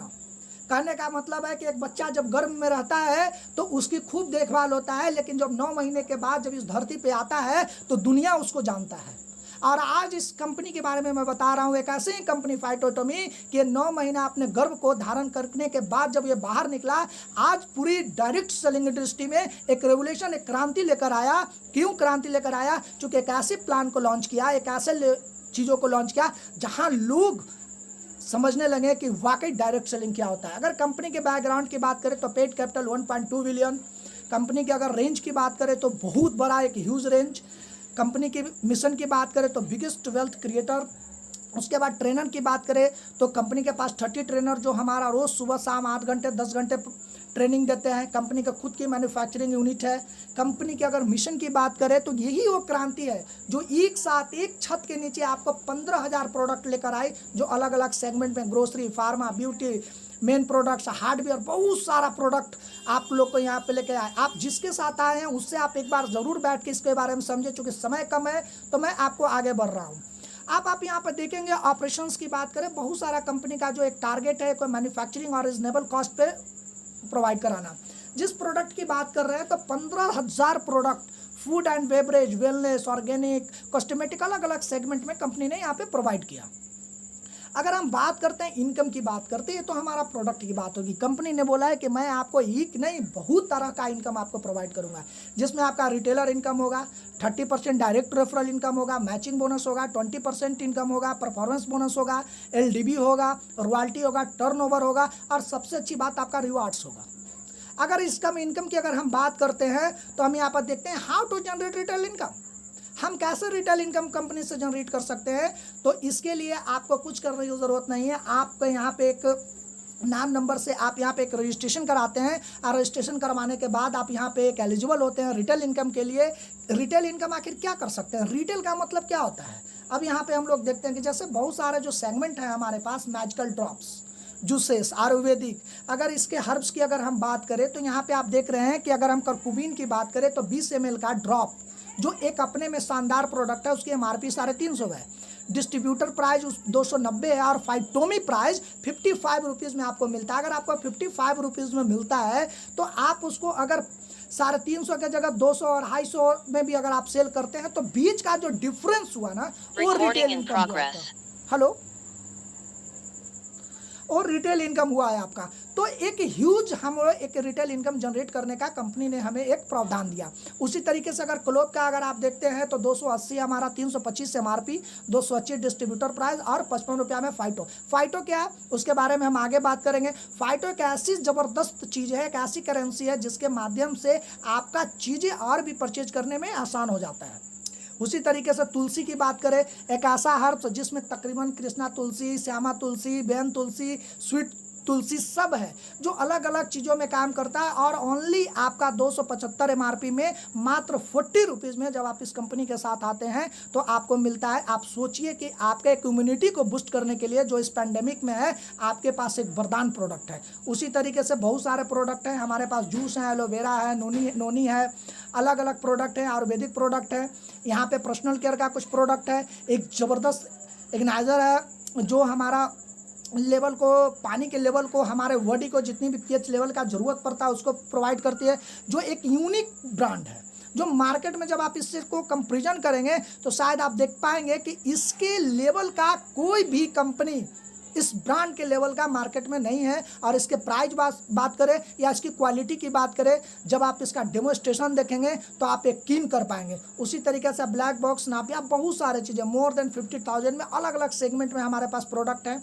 कहने का मतलब है कि एक बच्चा जब गर्भ में रहता है तो उसकी खूब देखभाल होता है, लेकिन जब 9 महीने के बाद जब इस धरती पे आता है तो दुनिया उसको जानता है। और आज इस कंपनी के बारे में मैं बता रहा हूँ, एक ऐसी ही कंपनी फाइटोटोमी कि 9 महीना अपने गर्भ को धारण करने के बाद जब ये बाहर निकला, आज पूरी डायरेक्ट सेलिंग इंडस्ट्री में एक रेवोल्यूशन, एक क्रांति लेकर आया। क्यों क्रांति लेकर आया? क्योंकि एक ऐसे प्लान को लॉन्च किया, एक ऐसे चीज़ों को लॉन्च किया जहाँ लोग समझने लगे कि वाकई डायरेक्ट सेलिंग क्या होता है। अगर कंपनी के बैकग्राउंड की बात करें तो पेड कैपिटल 1.2 बिलियन। कंपनी की अगर रेंज की बात करें तो बहुत बड़ा एक ह्यूज रेंज। कंपनी की मिशन की बात करें तो बिगेस्ट वेल्थ क्रिएटर। उसके बाद ट्रेनर की बात करें तो कंपनी के पास 30 ट्रेनर जो हमारा रोज़ सुबह शाम 8 घंटे 10 घंटे ट्रेनिंग देते हैं। कंपनी का खुद की मैन्युफैक्चरिंग यूनिट है। कंपनी की अगर मिशन की बात करें तो यही वो क्रांति है जो एक साथ एक छत के नीचे आपको 15,000 प्रोडक्ट लेकर आए, जो अलग अलग सेगमेंट में grocery, pharma, beauty, main products, hardware, बहुत सारा प्रोडक्ट आप लोग को यहाँ पे लेके आए। आप जिसके साथ आए हैं उससे आप एक बार ज़रूर बैठ के इसके बारे में समझें। चूँकि समय कम है तो मैं आपको आगे बढ़ रहा हूँ। आप यहाँ पर देखेंगे ऑपरेशंस की बात करें, बहुत सारा कंपनी का जो एक टारगेट है कोई मैन्युफैक्चरिंग और रिजनेबल कॉस्ट पे प्रोवाइड कराना। जिस प्रोडक्ट की बात कर रहे हैं तो 15,000 product food and beverage, wellness, organic, cosmetic, अलग अलग सेगमेंट में कंपनी ने यहाँ पे प्रोवाइड किया। अगर हम बात करते हैं इनकम की बात करते हैं तो हमारा प्रोडक्ट की बात होगी। कंपनी ने बोला है कि मैं आपको एक नहीं बहुत तरह का इनकम आपको प्रोवाइड करूंगा, जिसमें आपका रिटेलर इनकम होगा, 30% डायरेक्ट रेफरल इनकम होगा, मैचिंग बोनस होगा, 20% इनकम होगा, परफॉर्मेंस बोनस होगा, एलडीबी होगा, रॉयल्टी होगा, टर्नओवर होगा और सबसे अच्छी बात आपका रिवार्ड्स होगा। अगर इनकम की अगर हम बात करते हैं तो हम यहाँ पर देखते हैं how to generate retail income. हम कैसे रिटेल इनकम कंपनी से जनरेट कर सकते हैं। तो इसके लिए आपको कुछ करने की ज़रूरत नहीं है। आपको यहाँ पे एक नाम नंबर से आप यहाँ पे एक रजिस्ट्रेशन कराते हैं और रजिस्ट्रेशन करवाने के बाद आप यहाँ पे एक एलिजिबल होते हैं रिटेल इनकम के लिए। रिटेल इनकम आखिर क्या कर सकते हैं, रिटेल का मतलब क्या होता है। अब यहाँ पे हम लोग देखते हैं कि जैसे बहुत सारे जो सेगमेंट हैं हमारे पास, मैजिकल ड्रॉप्स, जूसेस, आयुर्वेदिक, अगर इसके हर्ब्स की अगर हम बात करें तो यहाँ पे आप देख रहे हैं कि अगर हम करकुमिन की बात करें तो 20 ml का ड्रॉप जो एक अपने में शानदार प्रोडक्ट है, उसकी एमआरपी 350 है, डिस्ट्रीब्यूटर प्राइस 290 है और फाइटोमी प्राइस 55 रुपीज़ में आपको मिलता है। अगर आपको 55 रुपीज़ में मिलता है तो आप उसको अगर 350 की जगह 200 और 250 में भी अगर आप सेल करते हैं तो बीच का जो डिफरेंस हुआ ना वो रिटेल इनकम हुआ। हेलो, और रिटेल इनकम हुआ है आपका। तो एक ह्यूज हम एक रिटेल इनकम जनरेट करने का कंपनी ने हमें एक प्रावधान दिया। उसी तरीके से अगर क्लोब का अगर आप देखते हैं तो 280 हमारा, 325 एमआरपी, 225 डिस्ट्रीब्यूटर प्राइस और 55 रुपया में फाइटो क्या है उसके बारे में हम आगे बात करेंगे। फाइटो एक ऐसी ज़बरदस्त चीज़ है, एक ऐसी करेंसी है जिसके माध्यम से आपका चीज़ें और भी परचेज करने में आसान हो जाता है। उसी तरीके से तुलसी की बात करें, एक ऐसा हर्ब्स जिसमें तकरीबन कृष्णा तुलसी, श्यामा तुलसी, बेन तुलसी, स्वीट तुलसी सब है जो अलग अलग चीज़ों में काम करता है और ओनली आपका 275 एमआरपी में मात्र 40 रुपीज़ में जब आप इस कंपनी के साथ आते हैं तो आपको मिलता है। आप सोचिए कि आपके कम्युनिटी को बूस्ट करने के लिए जो इस पैंडेमिक में है आपके पास एक वरदान प्रोडक्ट है। उसी तरीके से बहुत सारे प्रोडक्ट हैं हमारे पास, जूस है, एलोवेरा है, नोनी है, अलग अलग प्रोडक्ट है, आयुर्वेदिक प्रोडक्ट है, यहाँ पे पर्सनल केयर का कुछ प्रोडक्ट है, एक ज़बरदस्त इग्नाइजर है जो हमारा लेवल को, पानी के लेवल को, हमारे बॉडी को जितनी भी पीएच लेवल का ज़रूरत पड़ता है उसको प्रोवाइड करती है, जो एक यूनिक ब्रांड है जो मार्केट में जब आप इससे को कंपेरिजन करेंगे तो शायद आप देख पाएंगे कि इसके लेवल का कोई भी कंपनी इस ब्रांड के लेवल का मार्केट में नहीं है। और इसके प्राइस बात करें या इसकी क्वालिटी की बात करें, जब आप इसका डेमोस्ट्रेशन देखेंगे तो आप यकीन कर पाएंगे। उसी तरीके से ब्लैक बॉक्स, नापिया, बहुत सारे चीज़ें, मोर देन 50,000 में अलग अलग सेगमेंट में हमारे पास प्रोडक्ट है।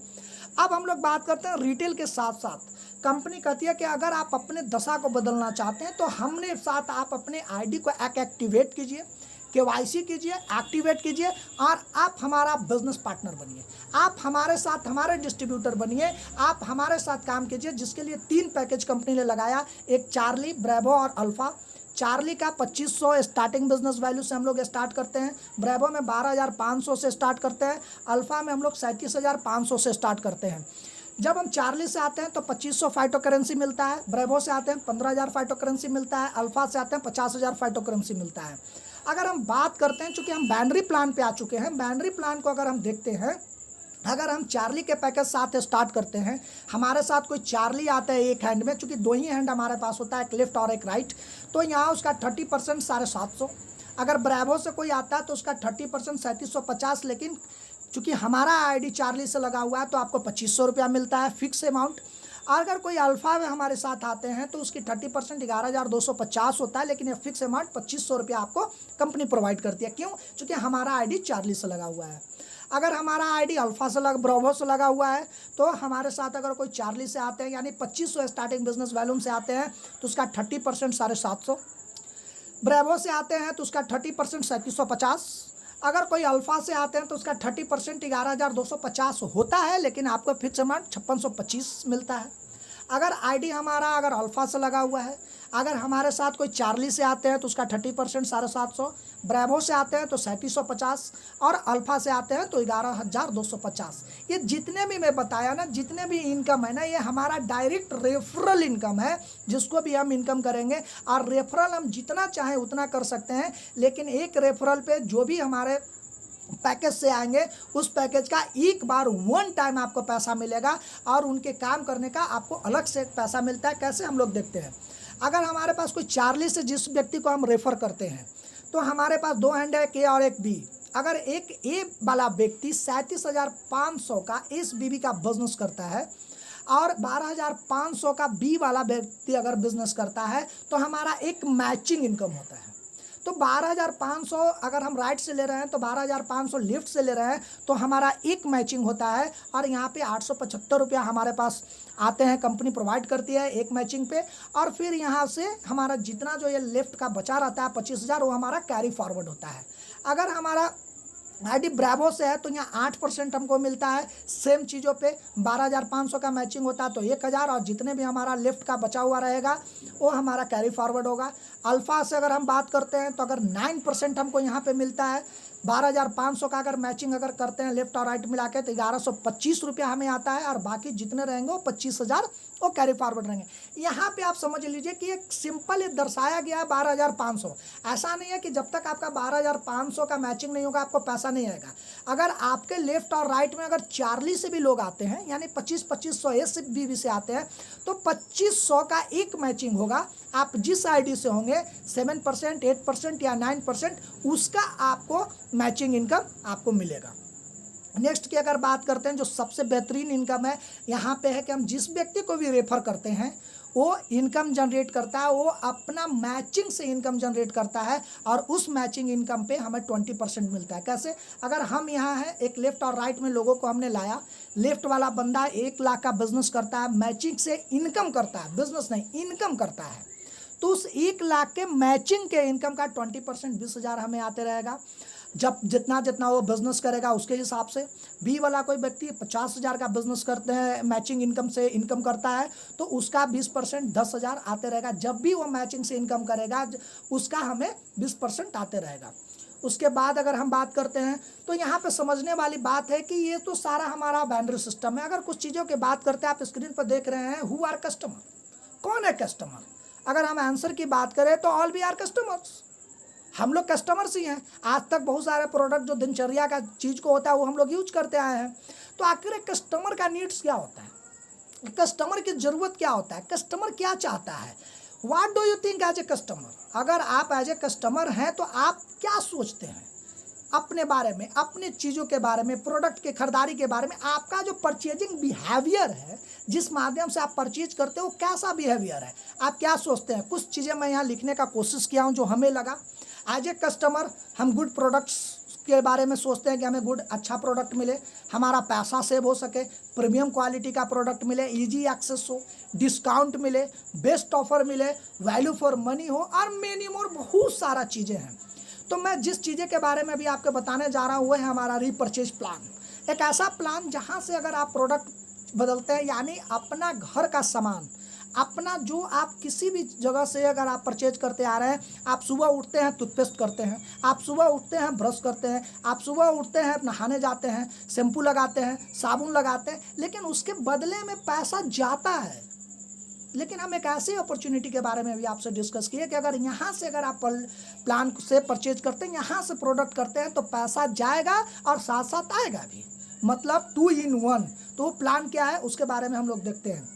अब हम लोग बात करते हैं रिटेल के साथ साथ कंपनी कहती है कि अगर आप अपने दशा को बदलना चाहते हैं तो हमने साथ आप अपने आईडी को एक्टिवेट कीजिए, केवाईसी कीजिए, एक्टिवेट कीजिए और आप हमारा बिजनेस पार्टनर बनिए। आप हमारे साथ हमारे डिस्ट्रीब्यूटर बनिए, आप हमारे साथ काम कीजिए, जिसके लिए 3 पैकेज कंपनी ने लगाया, एक चार्ली, ब्रेवो और अल्फ़ा। चार्ली का 2500 स्टार्टिंग बिजनेस वैल्यू से हम लोग स्टार्ट करते हैं, ब्रेवो में 12,500 से स्टार्ट करते हैं, अल्फ़ा में हम लोग 37,500 से स्टार्ट करते हैं। जब हम चार्ली से आते हैं तो 2500 फाइटो करेंसी मिलता है, ब्रेवो से आते हैं 15,000 फाइटो करेंसी मिलता है, अल्फ़ा से आते हैं 50,000 फाइटो करेंसी मिलता है। अगर हम बात करते हैं, चूँकि हम बाइनरी प्लान पे आ चुके हैं, बाइनरी प्लान को अगर हम देखते हैं, अगर हम चार्ली के पैकेज साथ स्टार्ट करते हैं, हमारे साथ कोई चार्ली आता है एक हैंड में, चूँकि 2 ही हैंड हमारे पास होता है, एक लेफ्ट और एक राइट, तो यहाँ उसका 30% 750। अगर ब्रेवो से कोई आता है तो उसका 30% 3750, लेकिन चूँकि हमारा आईडी चार्ली से लगा हुआ है तो आपको 2500 रुपया मिलता है फिक्स अमाउंट। अगर कोई अल्फ़ा में हमारे साथ आते हैं तो उसकी 30% 11,250 होता है, लेकिन ये फिक्स अमाउंट 2500 रुपया आपको कंपनी प्रोवाइड करती है। क्यों? चूँकि हमारा आईडी चार्ली से लगा हुआ है। अगर हमारा आईडी अल्फा से ब्रावो से लगा हुआ है तो हमारे साथ अगर कोई चार्ली से आते हैं यानी 2500 स्टार्टिंग बिजनेस वैल्यूम से आते हैं तो उसका 30% 750। ब्रावो से आते हैं तो उसका 30% 3750। अगर कोई अल्फा से आते हैं तो उसका 30% 11,250 होता है, लेकिन आपको फिक्स अमाउंट 5625 मिलता है। अगर आईडी हमारा अगर अल्फा से लगा हुआ है, अगर हमारे साथ कोई चार्ली से आते हैं तो उसका 30% 750, ब्रावो से आते हैं तो 3750 और अल्फा से आते हैं तो 11,250। ये जितने भी मैं बताया ना, जितने भी इनकम है ना, ये हमारा डायरेक्ट रेफरल इनकम है, जिसको भी हम इनकम करेंगे। और रेफरल हम जितना चाहें उतना कर सकते हैं, लेकिन एक रेफरल पे जो भी हमारे पैकेज से आएंगे उस पैकेज का एक बार वन टाइम आपको पैसा मिलेगा और उनके काम करने का आपको अलग से पैसा मिलता है। कैसे हम लोग देखते हैं, अगर हमारे पास कोई चार्ली से जिस व्यक्ति को हम रेफर करते हैं तो हमारे पास 2 हैंड है, एक ए और एक बी। अगर एक ए वाला व्यक्ति 37,500 का इस बीबी का बिजनेस करता है और 12,500 का बी वाला व्यक्ति अगर बिजनेस करता है तो हमारा एक मैचिंग इनकम होता है। तो 12,500 अगर हम राइट से ले रहे हैं तो 12,500 लेफ्ट से ले रहे हैं तो हमारा एक मैचिंग होता है। और यहाँ पे 875 रुपया हमारे पास आते हैं, कंपनी प्रोवाइड करती है एक मैचिंग पे। और फिर यहाँ से हमारा जितना जो ये लेफ्ट का बचा रहता है 25,000, वो हमारा कैरी फॉरवर्ड होता है। अगर हमारा आईडी ब्रावो से है तो यहाँ 8% हमको मिलता है सेम चीज़ों पे। 12,500 का मैचिंग होता है तो 1,000, और जितने भी हमारा लेफ्ट का बचा हुआ रहेगा वो हमारा कैरी फॉरवर्ड होगा। अल्फ़ा से अगर हम बात करते हैं तो अगर 9% हमको यहाँ पे मिलता है। 12,500 का अगर मैचिंग अगर करते हैं लेफ्ट और राइट मिला के तो 1,125 रुपया हमें आता है, और बाकी जितने रहेंगे वो 25,000 वो कैरी फॉरवर्ड रहेंगे। यहाँ पे आप समझ लीजिए कि एक सिंपल ये दर्शाया गया है 12,500। ऐसा नहीं है कि जब तक आपका 12,500 का मैचिंग नहीं होगा आपको पैसा नहीं आएगा। अगर आपके लेफ्ट और राइट में अगर चार्ली से भी लोग आते हैं यानी 2500 एस बी से आते हैं तो 2500 का एक मैचिंग होगा। आप जिस आईडी से होंगे 7%, 8% या 9% उसका आपको मैचिंग इनकम आपको मिलेगा। नेक्स्ट की अगर बात करते हैं, जो सबसे बेहतरीन इनकम है यहाँ पे है कि हम जिस व्यक्ति को भी रेफर करते हैं वो इनकम जनरेट करता है, वो अपना मैचिंग से इनकम जनरेट करता है और उस मैचिंग इनकम पे हमें 20% मिलता है। कैसे, अगर हम यहाँ हैं एक लेफ्ट और राइट में लोगों को हमने लाया, लेफ्ट वाला बंदा 1 लाख का बिजनेस करता है, मैचिंग से इनकम करता है, बिजनेस नहीं इनकम करता है, तो उस 1 लाख के मैचिंग के इनकम का 20% 20,000 हमें आते रहेगा। जब जितना जितना वो बिज़नेस करेगा उसके हिसाब से। बी वाला कोई व्यक्ति 50,000 का बिज़नेस करते हैं मैचिंग इनकम से इनकम करता है तो उसका 20% 10,000 आते रहेगा। जब भी वो मैचिंग से इनकम करेगा उसका हमें 20% आते रहेगा। उसके बाद अगर हम बात करते हैं तो यहाँ पे समझने वाली बात है कि ये तो सारा हमारा बाइनरी सिस्टम है। अगर कुछ चीज़ों की बात करते हैं, आप स्क्रीन पर देख रहे हैं हु आर कस्टमर, कौन है कस्टमर। अगर हम आंसर की बात करें तो ऑल वी आर कस्टमर्स, हम लोग कस्टमर्स ही हैं। आज तक बहुत सारे प्रोडक्ट जो दिनचर्या का चीज़ को होता है वो हम लोग यूज करते आए हैं। तो आखिर एक कस्टमर का नीड्स क्या होता है, कस्टमर की ज़रूरत क्या होता है, कस्टमर क्या चाहता है, what do you think as a customer. अगर आप एज ए कस्टमर हैं तो आप क्या सोचते हैं अपने बारे में, अपनी चीज़ों के बारे में, प्रोडक्ट के खरीदारी के बारे में। आपका जो परचेजिंग बिहेवियर है, जिस माध्यम से आप परचेज करते हो, कैसा बिहेवियर है, आप क्या सोचते हैं। कुछ चीज़ें मैं यहाँ लिखने का कोशिश किया हूँ जो हमें लगा। एज ए कस्टमर हम गुड प्रोडक्ट्स के बारे में सोचते हैं कि हमें गुड अच्छा प्रोडक्ट मिले, हमारा पैसा सेव हो सके, प्रीमियम क्वालिटी का प्रोडक्ट मिले, इजी एक्सेस हो, डिस्काउंट मिले, बेस्ट ऑफर मिले, वैल्यू फॉर मनी हो और मेनी मोर, बहुत सारा चीज़ें हैं। तो मैं जिस चीज़ें के बारे में भी आपको बताने जा रहा हूँ वह है हमारा रीपरचेज प्लान। एक ऐसा प्लान जहाँ से अगर आप प्रोडक्ट बदलते हैं यानी अपना घर का सामान, अपना जो आप किसी भी जगह से अगर आप परचेज करते आ रहे हैं, आप सुबह उठते हैं टूथपेस्ट करते हैं, आप सुबह उठते हैं ब्रश करते हैं, आप सुबह उठते हैं नहाने जाते हैं, शैम्पू लगाते हैं, साबुन लगाते हैं, लेकिन उसके बदले में पैसा जाता है। लेकिन हम एक ऐसी अपॉर्चुनिटी के बारे में भी आपसे डिस्कस किए कि अगर यहाँ से अगर आप प्लान से परचेज करते हैं, यहाँ से प्रोडक्ट करते हैं तो पैसा जाएगा और साथ साथ आएगा भी, मतलब 2 in 1। तो वो प्लान क्या है उसके बारे में हम लोग देखते हैं।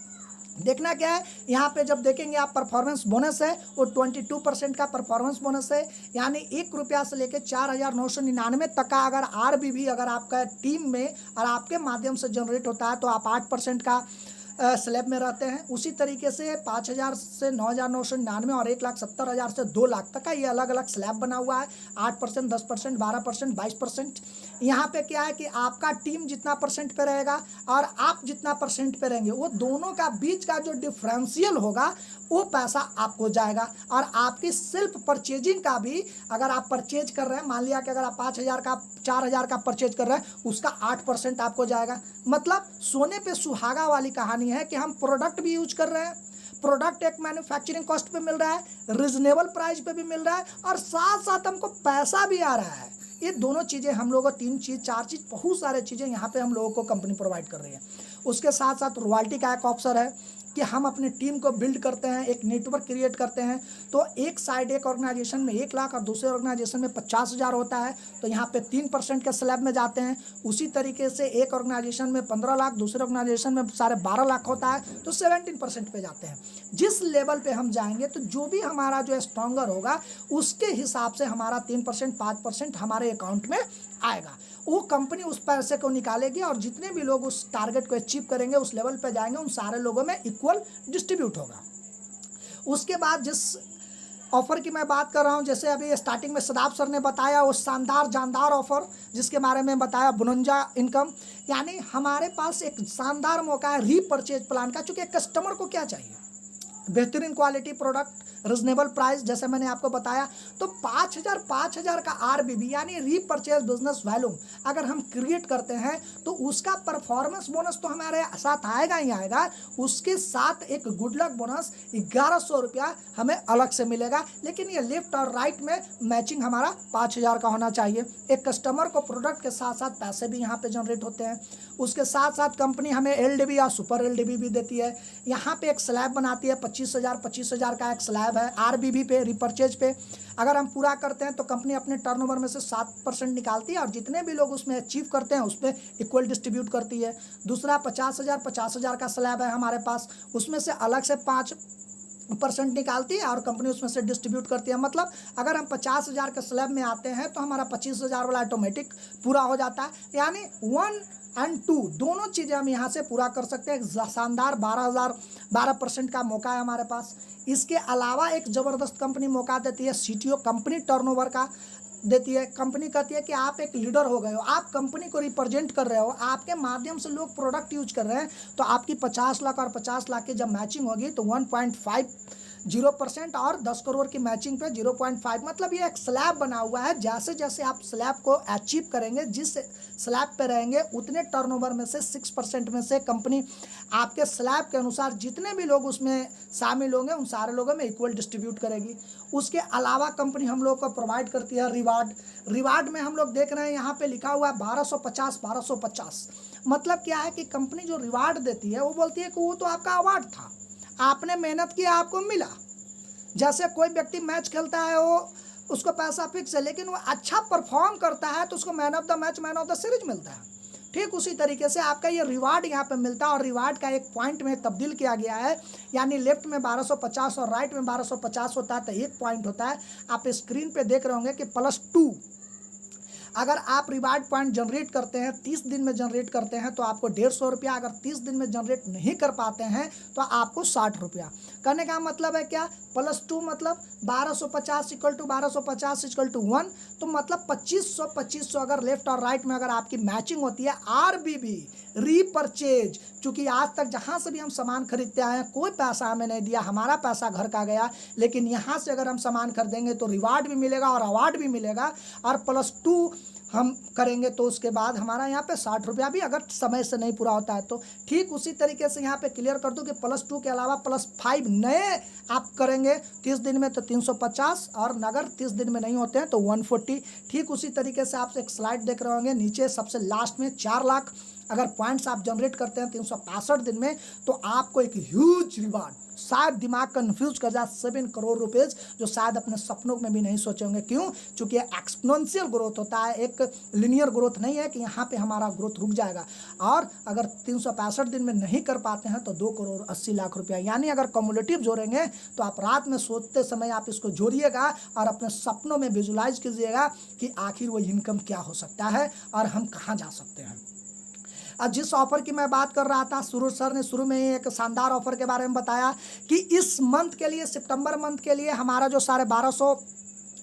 देखना क्या है, यहाँ पे जब देखेंगे आप परफॉर्मेंस बोनस है वो 22% का परफॉर्मेंस बोनस है, यानी 1 रुपया से लेकर 4,999 तक का अगर RBB अगर आपका टीम में और आपके माध्यम से जनरेट होता है तो आप 8% का स्लैब में रहते हैं। उसी तरीके से 5,000 से 9,999 और 1,70,000 से 2 लाख तक का ये अलग अलग स्लैब बना हुआ है। 8%, 10%, 12%, 22%। यहाँ पे क्या है कि आपका टीम जितना परसेंट पे रहेगा और आप जितना परसेंट पे रहेंगे, वो दोनों का बीच का जो डिफरेंशियल होगा वो पैसा आपको जाएगा। और आपकी सेल्फ परचेजिंग का भी, अगर आप परचेज कर रहे हैं, मान लिया कि अगर आप 5,000 का 4,000 का परचेज कर रहे हैं, उसका 8% आपको जाएगा। मतलब सोने पे सुहागा वाली कहानी है कि हम प्रोडक्ट भी यूज कर रहे हैं, प्रोडक्ट एक मैन्युफैक्चरिंग कॉस्ट पे मिल रहा है, रिजनेबल प्राइस पे भी मिल रहा है, और साथ साथ हमको पैसा भी आ रहा है। ये दोनों चीज़ें हम लोगों को, 3 चीज़ 4 चीज़, बहुत सारे चीज़ें यहाँ पे हम लोगों को कंपनी प्रोवाइड कर रही है। उसके साथ साथ रॉयल्टी का एक ऑप्शन है कि हम अपनी टीम को बिल्ड करते हैं, एक नेटवर्क क्रिएट करते हैं। तो एक साइड एक ऑर्गेनाइजेशन में 1 लाख और दूसरे ऑर्गेनाइजेशन में 50,000 होता है, तो यहाँ पे 3% के स्लैब में जाते हैं। उसी तरीके से एक ऑर्गेनाइजेशन में 15 लाख, दूसरे ऑर्गेनाइजेशन में 12.5 लाख होता है, तो 17% पे जाते हैं। जिस लेवल पे हम जाएंगे तो जो भी हमारा जो स्ट्रॉन्गर होगा उसके हिसाब से हमारा 3% 5% हमारे अकाउंट में आएगा। वो कंपनी उस पैसे को निकालेगी और जितने भी लोग उस टारगेट को अचीव करेंगे, उस लेवल पे जाएंगे, उन सारे लोगों में इक्वल डिस्ट्रीब्यूट होगा। उसके बाद जिस ऑफर की मैं बात कर रहा हूँ, जैसे अभी स्टार्टिंग में सदाब सर ने बताया, वो शानदार जानदार ऑफर जिसके बारे में बताया, 52 इनकम, यानी हमारे पास एक शानदार मौका है रीपरचेज प्लान का। चूँकि कस्टमर को क्या चाहिए, बेहतरीन क्वालिटी प्रोडक्ट, रिजनेबल प्राइस, जैसे मैंने आपको बताया। तो 5,000 का आरबीबी यानी रीपरचेज बिजनेस वैल्यू अगर हम क्रिएट करते हैं तो उसका परफॉर्मेंस बोनस तो हमारे साथ आएगा ही आएगा, उसके साथ एक गुड लक बोनस 1,100 रुपया हमें अलग से मिलेगा। लेकिन ये लेफ्ट और राइट में मैचिंग हमारा 5,000 का होना चाहिए। एक कस्टमर को प्रोडक्ट के साथ साथ पैसे भी यहाँ पे जनरेट होते हैं। उसके साथ साथ कंपनी हमें एलडीबी या सुपर एलडीबी भी देती है। यहाँ पे एक स्लैब बनाती है, 25,000 का एक स्लैब है आरबीबी पे, रिपर्चेज पे। अगर हम पूरा करते हैं तो कंपनी अपने टर्नओवर में से 7% निकालती है और जितने भी लोग उसमें अचीव करते हैं उसमें इक्वल डिस्ट्रीब्यूट करती है। दूसरा 50,000 का स्लैब है हमारे पास, उसमें से अलग से 5% निकालती है और कंपनी उसमें से डिस्ट्रीब्यूट करती है। मतलब अगर हम 50,000 के स्लैब में आते हैं तो हमारा 25,000 वाला ऑटोमेटिक पूरा हो जाता है। यानी 1 और 2 दोनों चीज़ें हम यहाँ से पूरा कर सकते हैं। एक शानदार 12% का मौका है हमारे पास। इसके अलावा एक ज़बरदस्त कंपनी मौका देती है, सीटीओ कंपनी टर्नओवर का देती है। कंपनी कहती है कि आप एक लीडर हो गए हो, आप कंपनी को रिप्रेजेंट कर रहे हो, आपके माध्यम से लोग प्रोडक्ट यूज कर रहे हैं, तो आपकी 50 लाख और 50 लाख की जब मैचिंग होगी तो 1.50% और 10 करोड़ की मैचिंग पे 0.5, मतलब ये एक स्लैब बना हुआ है। जैसे जैसे आप स्लैब को अचीव करेंगे, जिस स्लैब पे रहेंगे उतने टर्नओवर में से 6% में से कंपनी आपके स्लैब के अनुसार जितने भी लोग उसमें शामिल होंगे उन सारे लोगों में इक्वल डिस्ट्रीब्यूट करेगी। उसके अलावा कंपनी हम लोग को प्रोवाइड करती है रिवार्ड में हम लोग देख रहे हैं यहाँ पे लिखा हुआ है 1250। मतलब क्या है कि कंपनी जो रिवार्ड देती है वो बोलती है कि वो तो आपका अवार्ड था, आपने मेहनत किया, आपको मिला। जैसे कोई व्यक्ति मैच खेलता है, वो उसको पैसा फिक्स है, लेकिन वो अच्छा परफॉर्म करता है तो उसको man of the match, man of the series मिलता है। ठीक उसी तरीके से आपका ये रिवार्ड यहाँ पे मिलता है और रिवार्ड का एक पॉइंट में तब्दील किया गया है। यानी लेफ्ट में 1250 और राइट में 1250 होता है, तो एक पॉइंट होता है। आप स्क्रीन पे देख रहे होंगे कि +2। अगर आप रिवार्ड पॉइंट जनरेट करते हैं, 30 दिन में जनरेट करते हैं तो आपको 150 रुपया, अगर 30 दिन में जनरेट नहीं कर पाते हैं तो आपको 60 रुपया। कहने का मतलब है क्या, +2 मतलब 1250 = 1250 = 1, तो मतलब 2500 अगर लेफ्ट और राइट में अगर आपकी मैचिंग होती है। आरबीबी रीपरचेज, चूँकि आज तक जहाँ से भी हम सामान खरीदते आए हैं कोई पैसा हमें नहीं दिया, हमारा पैसा घर का गया, लेकिन यहाँ से अगर हम सामान खरीदेंगे तो रिवार्ड भी मिलेगा और अवार्ड भी मिलेगा, और +2 हम करेंगे तो उसके बाद हमारा यहाँ पे 60 रुपया भी अगर समय से नहीं पूरा होता है तो। ठीक उसी तरीके से यहाँ पे क्लियर कर दूँ कि +2 के अलावा +5 नए आप करेंगे 30 दिन में तो 350, और अगर 30 दिन में नहीं होते हैं तो 140। ठीक उसी तरीके से आप एक स्लाइड देख रहे होंगे, नीचे सबसे लास्ट में 4 लाख अगर पॉइंट्स आप जनरेट करते हैं 365 दिन में तो आपको एक ह्यूज रिवार्ड, शायद दिमाग कन्फ्यूज कर जाए, 7 करोड़ रुपीज़, जो शायद अपने सपनों में भी नहीं सोचे होंगे। क्यों? चूँकि एक्सपोनेंशियल ग्रोथ होता है, एक लिनियर ग्रोथ नहीं है कि यहाँ पे हमारा ग्रोथ रुक जाएगा। और अगर 365 दिन में नहीं कर पाते हैं तो 2,80,00,000 रुपया, यानी अगर कम्युलेटिव जोड़ेंगे तो आप रात में सोते समय आप इसको जोड़िएगा और अपने सपनों में विजुलाइज कीजिएगा कि आखिर वो इनकम क्या हो सकता है और हम कहाँ जा सकते हैं। अब जिस ऑफ़र की मैं बात कर रहा था, सुरूज सर ने शुरू में ही एक शानदार ऑफ़र के बारे में बताया कि इस मंथ के लिए, सितंबर मंथ के लिए हमारा जो 1250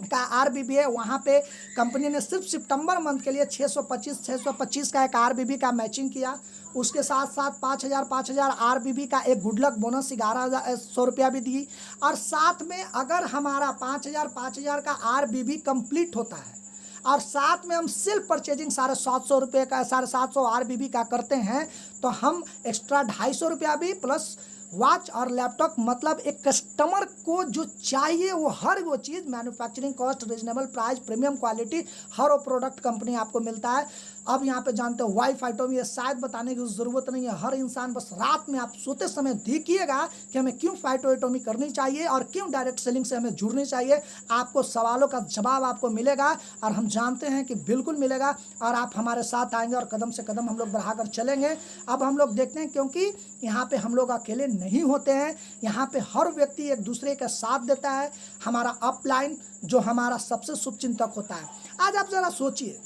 का आरबीबी है, वहाँ पे कंपनी ने सिर्फ सितंबर मंथ के लिए 625 का एक आरबीबी का मैचिंग किया। उसके साथ साथ 5,000 आरबीबी का एक गुड लक बोनस 11,100 रुपया भी दी। और साथ में अगर हमारा 5,000 का आरबीबी कंप्लीट होता है और साथ में हम सेल्फ परचेजिंग 750 रुपये का 750 आरबीबी का करते हैं, तो हम एक्स्ट्रा 250 रुपया भी प्लस वॉच और लैपटॉप, मतलब एक कस्टमर को जो चाहिए वो हर वो चीज़, manufacturing cost, reasonable price, premium quality, हर वो प्रोडक्ट कंपनी आपको मिलता है। अब यहाँ पे जानते हो वाई फाइटोमी, ये शायद बताने की ज़रूरत नहीं है, हर इंसान बस रात में आप सोते समय देखिएगा कि हमें क्यों फाइटोएटोमी करनी चाहिए और क्यों डायरेक्ट सेलिंग से हमें जुड़नी चाहिए। आपको सवालों का जवाब आपको मिलेगा और हम जानते हैं कि बिल्कुल मिलेगा, और आप हमारे साथ आएंगे और कदम से कदम हम लोग बढ़ाकर चलेंगे। अब हम लोग देखते हैं, क्योंकि यहाँ पे हम लोग अकेले नहीं होते हैं, यहाँ पे हर व्यक्ति एक दूसरे का साथ देता है। हमारा अपलाइन जो हमारा सबसे शुभचिंतक होता है। आज आप ज़रा सोचिए,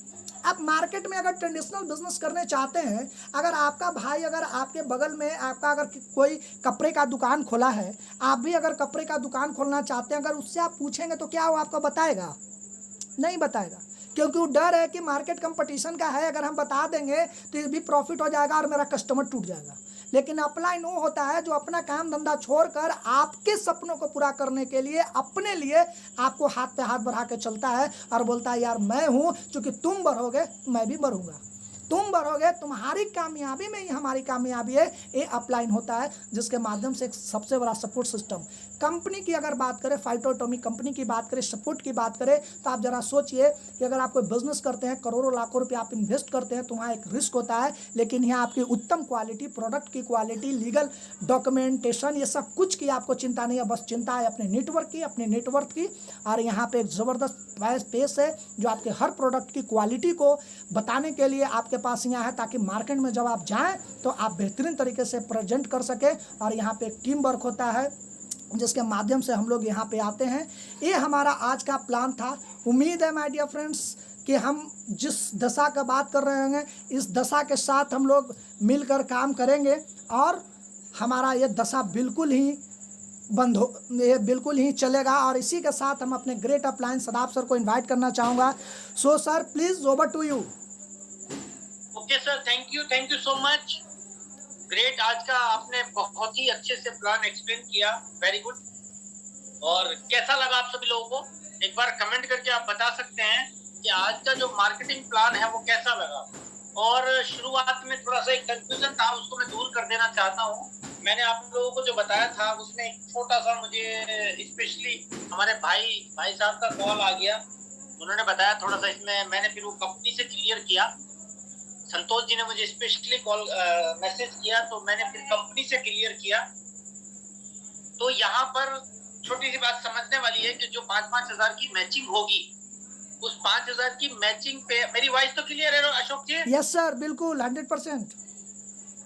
आप मार्केट में अगर ट्रेडिशनल बिजनेस करने चाहते हैं, अगर आपका भाई अगर आपके बगल में आपका अगर कोई कपड़े का दुकान खोला है, आप भी अगर कपड़े का दुकान खोलना चाहते हैं, अगर उससे आप पूछेंगे तो क्या वो आपको बताएगा? नहीं बताएगा, क्योंकि वो डर है कि मार्केट कंपटीशन का है, अगर हम बता देंगे तो ये भी प्रॉफिट हो जाएगा और मेरा कस्टमर टूट जाएगा। लेकिन अपलाइन वो होता है जो अपना काम धंधा छोड़कर आपके सपनों को पूरा करने के लिए अपने लिए आपको हाथ पे हाथ बढ़ा के चलता है और बोलता है यार मैं हूँ, क्योंकि तुम बढ़ोगे मैं भी बढ़ूंगा, तुम बढ़ोगे, तुम्हारी कामयाबी में ही हमारी कामयाबी है। ये अपलाइन होता है जिसके माध्यम से एक सबसे बड़ा सपोर्ट सिस्टम कंपनी की अगर बात करें, फाइटोएटोमी कंपनी की बात करें, सपोर्ट की बात करें, तो आप जरा सोचिए कि अगर आप कोई बिजनेस करते हैं, करोड़ों लाखों रुपए आप इन्वेस्ट करते हैं, तो वहाँ एक रिस्क होता है, लेकिन यहाँ आपकी उत्तम क्वालिटी, प्रोडक्ट की क्वालिटी, लीगल डॉक्यूमेंटेशन, ये सब कुछ की आपको चिंता नहीं है, बस चिंता है अपने नेटवर्क की, अपने नेटवर्थ की। और यहाँ पे एक ज़बरदस्त पेस है जो आपके हर प्रोडक्ट की क्वालिटी को बताने के लिए आपके पास यहाँ है, ताकि मार्केट में जब आप जाएं तो आप बेहतरीन तरीके से प्रेजेंट कर सके। और यहाँ पे एक टीम वर्क होता है जिसके माध्यम से हम लोग यहाँ पे आते हैं। ये हमारा आज का प्लान था। उम्मीद है माय डियर फ्रेंड्स कि हम जिस दशा का बात कर रहे होंगे, इस दशा के साथ हम लोग मिलकर काम करेंगे और हमारा ये दशा बिल्कुल ही बंद हो, ये बिल्कुल ही चलेगा। और इसी के साथ हम अपने ग्रेट अपलाइन सदाब सर को इनवाइट करना चाहूँगा। So sir please over to you. Okay sir, thank you so much. Great, आज का आपने बहुत ही अच्छे से प्लान एक्सप्लेन किया, वेरी गुड। और कैसा लगा आप सभी लोगों को, एक बार कमेंट करके आप बता सकते हैं कि आज का जो मार्केटिंग प्लान है वो कैसा लगा। और शुरुआत में थोड़ा सा एक कंफ्यूजन था, उसको मैं दूर कर देना चाहता हूँ। मैंने आप लोगों को जो बताया था उसमें एक छोटा सा मुझे स्पेशली हमारे भाई साहब का कॉल आ गया, उन्होंने बताया थोड़ा सा, इसमें मैंने फिर वो कंपनी से क्लियर किया। संतोष जी ने मुझे स्पेशली कॉल मैसेज किया, तो मैंने फिर कंपनी से क्लियर किया। तो यहाँ पर छोटी सी बात समझने वाली है कि जो 5-5 हजार की मैचिंग होगी, उस 5 हजार की मैचिंग पे, मेरी वॉइस तो क्लियर है अशोक जी? यस सर, बिल्कुल 100%।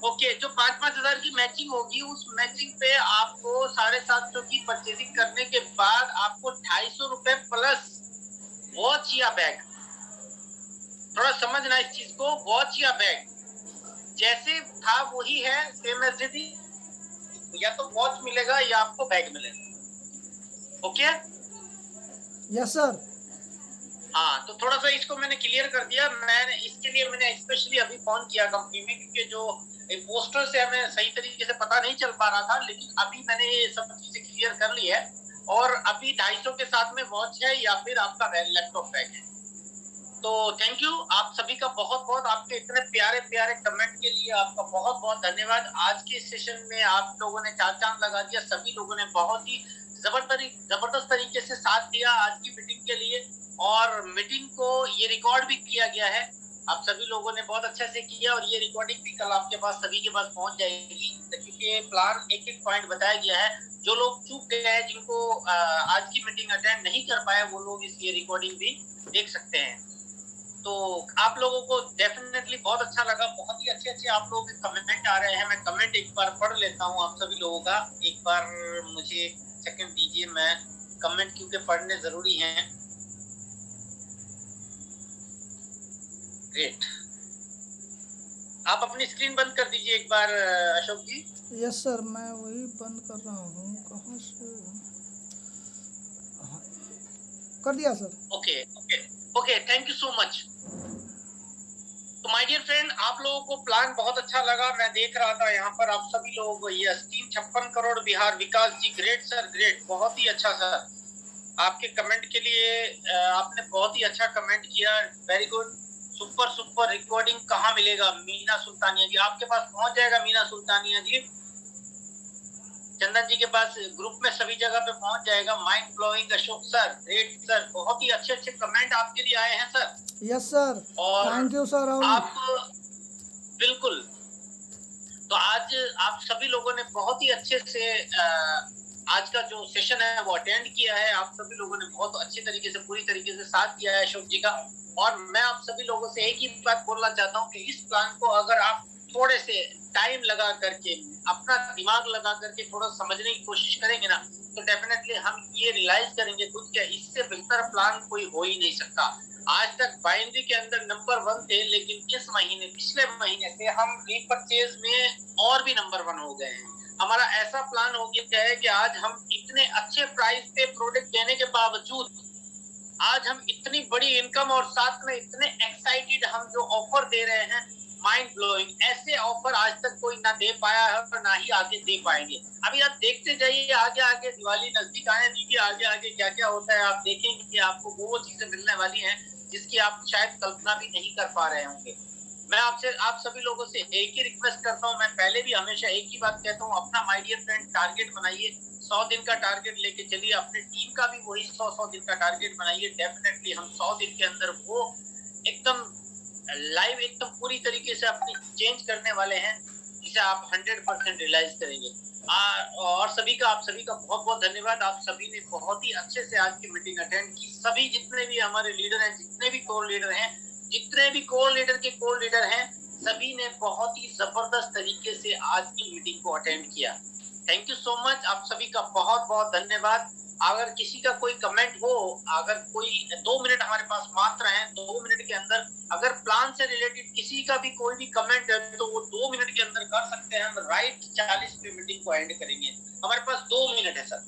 ओके, जो 5-5 हजार की मैचिंग होगी, उस मैचिंग पे आपको 750 की परचेजिंग करने के बाद आपको 250 रुपए प्लस वॉच या बैग, थोड़ा समझना इस चीज को, वॉच या बैग जैसे था वही है, सेम एज इट इज, या तो वॉच मिलेगा या आपको बैग मिलेगा। Okay yes sir. हाँ, तो थोड़ा सा इसको मैंने क्लियर कर दिया। मैंने इसके लिए मैंने स्पेशली अभी फोन किया कंपनी में, क्योंकि जो पोस्टर से हमें सही तरीके से पता नहीं चल पा रहा था, लेकिन अभी मैंने ये सब चीजें क्लियर कर ली है। और अभी 250 के साथ में वॉच है या फिर आपका लैपटॉप बैग है। तो थैंक यू आप सभी का बहुत बहुत, आपके इतने प्यारे प्यारे कमेंट के लिए आपका बहुत बहुत धन्यवाद। आज के सेशन में आप लोगों ने चार चांद लगा दिया, सभी लोगों ने बहुत ही जबरदस्त तरीके से साथ दिया आज की मीटिंग के लिए। और मीटिंग को ये रिकॉर्ड भी किया गया है, आप सभी लोगों ने बहुत अच्छे से किया, और ये रिकॉर्डिंग भी कल आपके पास सभी के पास पहुंच जाएगी, क्योंकि प्लान एक एक पॉइंट बताया गया है। जो लोग चूक गए हैं, जिनको आज की मीटिंग अटेंड नहीं कर पाए, वो लोग इस ये रिकॉर्डिंग भी देख सकते हैं। तो आप लोगों को डेफिनेटली बहुत अच्छा लगा, बहुत ही अच्छे आप लोगों के कमेंट आ रहे हैं। मैं कमेंट एक बार पढ़ लेता हूँ आप सभी लोगों का, एक बार मुझे सेकंड दीजिए, मैं कमेंट क्योंकि पढ़ने जरूरी हैं। ग्रेट, आप अपनी स्क्रीन बंद कर दीजिए एक बार अशोक जी। यस सर, मैं वही बंद कर रहा हूँ, कहाँ से? कर दिया sir. Okay okay okay, thank you so much. तो माय डियर फ्रेंड, आप लोगों को प्लान बहुत अच्छा लगा। मैं देख रहा था यहाँ पर आप सभी लोगों को, ये स्कीम 56 करोड़ बिहार, विकास जी ग्रेट सर, ग्रेट, बहुत ही अच्छा सर। आपके कमेंट के लिए आपने बहुत ही अच्छा कमेंट किया, very good, super super. Recording कहाँ मिलेगा? मीना सुल्तानिया जी, आपके पास पहुंच जाएगा मीना सुल्तानिया जी, चंदन जी के पास ग्रुप में सभी जगह पे पहुंच जाएगा। Mind blowing Ashok sir, great sir, बहुत ही अच्छे अच्छे कमेंट आपके लिए आए हैं सर। यस सर, और थैंक यू सर। राहुल आप बिल्कुल, तो आज आप सभी लोगों ने बहुत ही अच्छे से आज का जो सेशन है वो अटेंड किया है। आप सभी लोगों ने बहुत अच्छे तरीके से, पूरी तरीके से साथ दिया है अशोक जी का। और मैं आप सभी लोगों से एक ही बात बोलना चाहता हूँ कि इस प्लान को अगर आप थोड़े से टाइम लगा करके, अपना दिमाग लगा करके थोड़ा समझने की कोशिश करेंगे ना, तो डेफिनेटली हम ये रियलाइज करेंगे खुद के इससे बेहतर प्लान कोई हो ही नहीं सकता। आज तक बाइनरी के अंदर नंबर 1 थे, लेकिन इस महीने, पिछले महीने से हम रीपरचेज में और भी नंबर 1 हो गए हैं। हमारा ऐसा प्लान हो गया है कि आज हम इतने अच्छे प्राइस पे प्रोडक्ट देने के बावजूद आज हम इतनी बड़ी इनकम और साथ में इतने एक्साइटेड हम जो ऑफर दे रहे हैं, माइंड ब्लोइंग, ऐसे ऑफर आज तक कोई ना दे पाया है और ना ही आगे दे पाएंगे। अभी आप देखते जाइए, आगे आगे दिवाली नजदीक आने दीजिए, आगे आगे क्या क्या होता है आप देखेंगे कि आपको वो चीजें मिलने वाली हैं जिसकी आप शायद कल्पना भी नहीं कर पा रहे होंगे। मैं आपसे, आप सभी लोगों से एक ही रिक्वेस्ट करता हूँ, मैं पहले भी हमेशा एक ही बात कहता हूँ, अपना माय डियर फ्रेंड टारगेट बनाइए, 100 दिन का टारगेट लेके चलिए, अपने टीम का भी वही 100 दिन का टारगेट बनाइए। डेफिनेटली हम 100 दिन के अंदर वो एकदम लाइव, एकदम पूरी तरीके से अपनी चेंज करने वाले हैं, जिसे आप 100% रियलाइज करेंगे। और सभी का, आप सभी का बहुत बहुत धन्यवाद। आप सभी ने बहुत ही अच्छे से आज की मीटिंग अटेंड की। सभी जितने भी हमारे लीडर हैं, जितने भी कोर लीडर हैं, जितने भी कोर लीडर के कोर लीडर हैं, सभी ने बहुत ही जबरदस्त तरीके से आज की मीटिंग को अटेंड किया। थैंक यू सो मच, आप सभी का बहुत बहुत धन्यवाद। अगर किसी का कोई कमेंट हो, अगर कोई 2 मिनट हमारे पास मात्र हैं, 2 मिनट के अंदर अगर प्लान से रिलेटेड किसी का भी कोई भी कमेंट है तो वो 2 मिनट के अंदर कर सकते हैं। हम राइट 40 पे मीटिंग को एंड करेंगे। हमारे पास 2 मिनट है सर।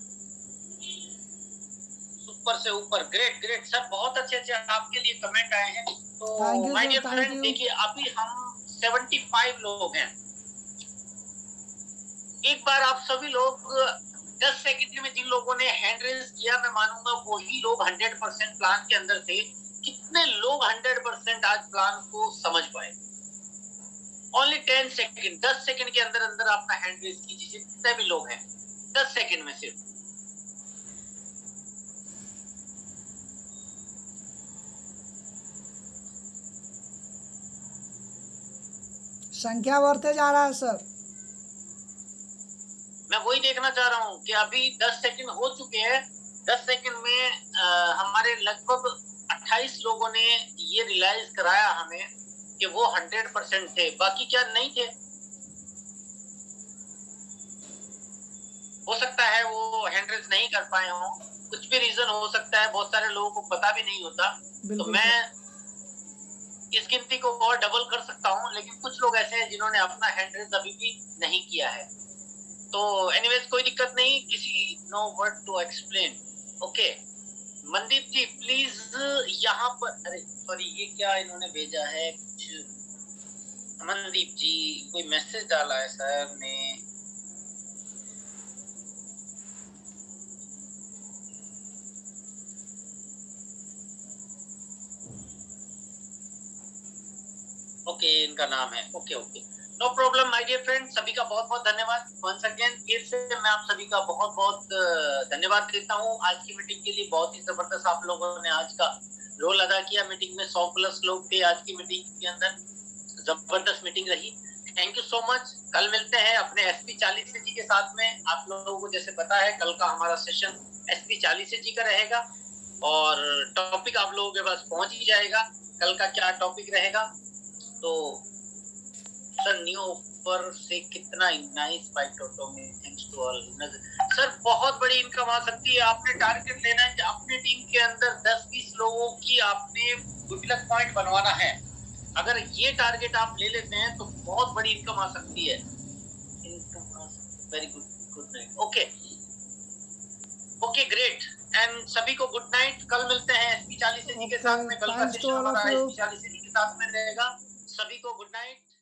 ऊपर से ऊपर, ग्रेट ग्रेट सर, बहुत अच्छे अच्छे आपके लिए कमेंट आए हैं। तो माय डियर फ्रेंड, देखिए अभी हम 75 लोग हैं। एक बार आप सभी लोग 10 सेकंड में जिन लोगों ने हैंड रेज किया, मैं मानूंगा वही लोग 100% प्लान के अंदर थे। कितने लोग 100% आज प्लान को समझ पाए? ओनली 10 सेकंड, 10 सेकंड के अंदर अंदर अपना हैंड रेज कीजिए, जितने भी लोग हैं, 10 सेकंड में सिर्फ। संख्या बढ़ते जा रहा है सर। मैं वही देखना चाह रहा हूँ कि अभी 10 सेकंड हो चुके हैं। 10 सेकंड में हमारे लगभग 28 लोगों ने ये रियलाइज कराया हमें कि वो 100% थे, बाकी क्या नहीं थे। हो सकता है वो हैंड रेज नहीं कर पाए हों, कुछ भी रीजन हो सकता है, बहुत सारे लोगों को पता भी नहीं होता। तो मैं इस गिनती को और डबल कर सकता हूँ, लेकिन कुछ लोग ऐसे हैं जिन्होंने अपना हैंड रेज अभी भी नहीं किया है। तो एनीवेज कोई दिक्कत नहीं, किसी no word to explain. Okay, Mandeep ji please यहाँ पर, अरे सॉरी, ये क्या इन्होंने भेजा है कुछ, मनदीप जी कोई मैसेज डाला है सर ने। ओके, इनका नाम है, okay okay, no problem my dear friend. सभी का बहुत बहुत धन्यवाद। वंस अगेन फिर से मैं आप सभी का बहुत बहुत धन्यवाद देता हूँ आज की मीटिंग के लिए। बहुत ही जबरदस्त आप लोगों ने आज का रोल अदा किया मीटिंग में। 100+ लोग थे आज की मीटिंग के अंदर, जबरदस्त मीटिंग रही। Thank you so much. कल मिलते हैं अपने SP 40 जी के साथ में। आप लोगों को जैसे पता है कल का हमारा सेशन SP 40 जी का रहेगा और टॉपिक आप लोगों के पास पहुंच ही जाएगा कल का क्या टॉपिक रहेगा। तो सर न्यू ऑफर से कितना नाइस बाइक टोटो में, थैंक्स टू ऑल सर। बहुत बड़ी इनकम आ सकती है। आपने टारगेट लेना है कि अपने टीम के अंदर 10-20 लोगों की आपने गुडलक पॉइंट बनवाना है। अगर ये टारगेट आप ले लेते हैं तो बहुत बड़ी इनकम आ सकती है। Very good, good night. Okay okay, great, and सभी को गुड नाइट। कल मिलते हैं एसपी 40 जी के साथ में। कल का Thanks to session all of हमारा you. एसपी 40 जी के साथ में रहेगा। सभी को गुड नाइट।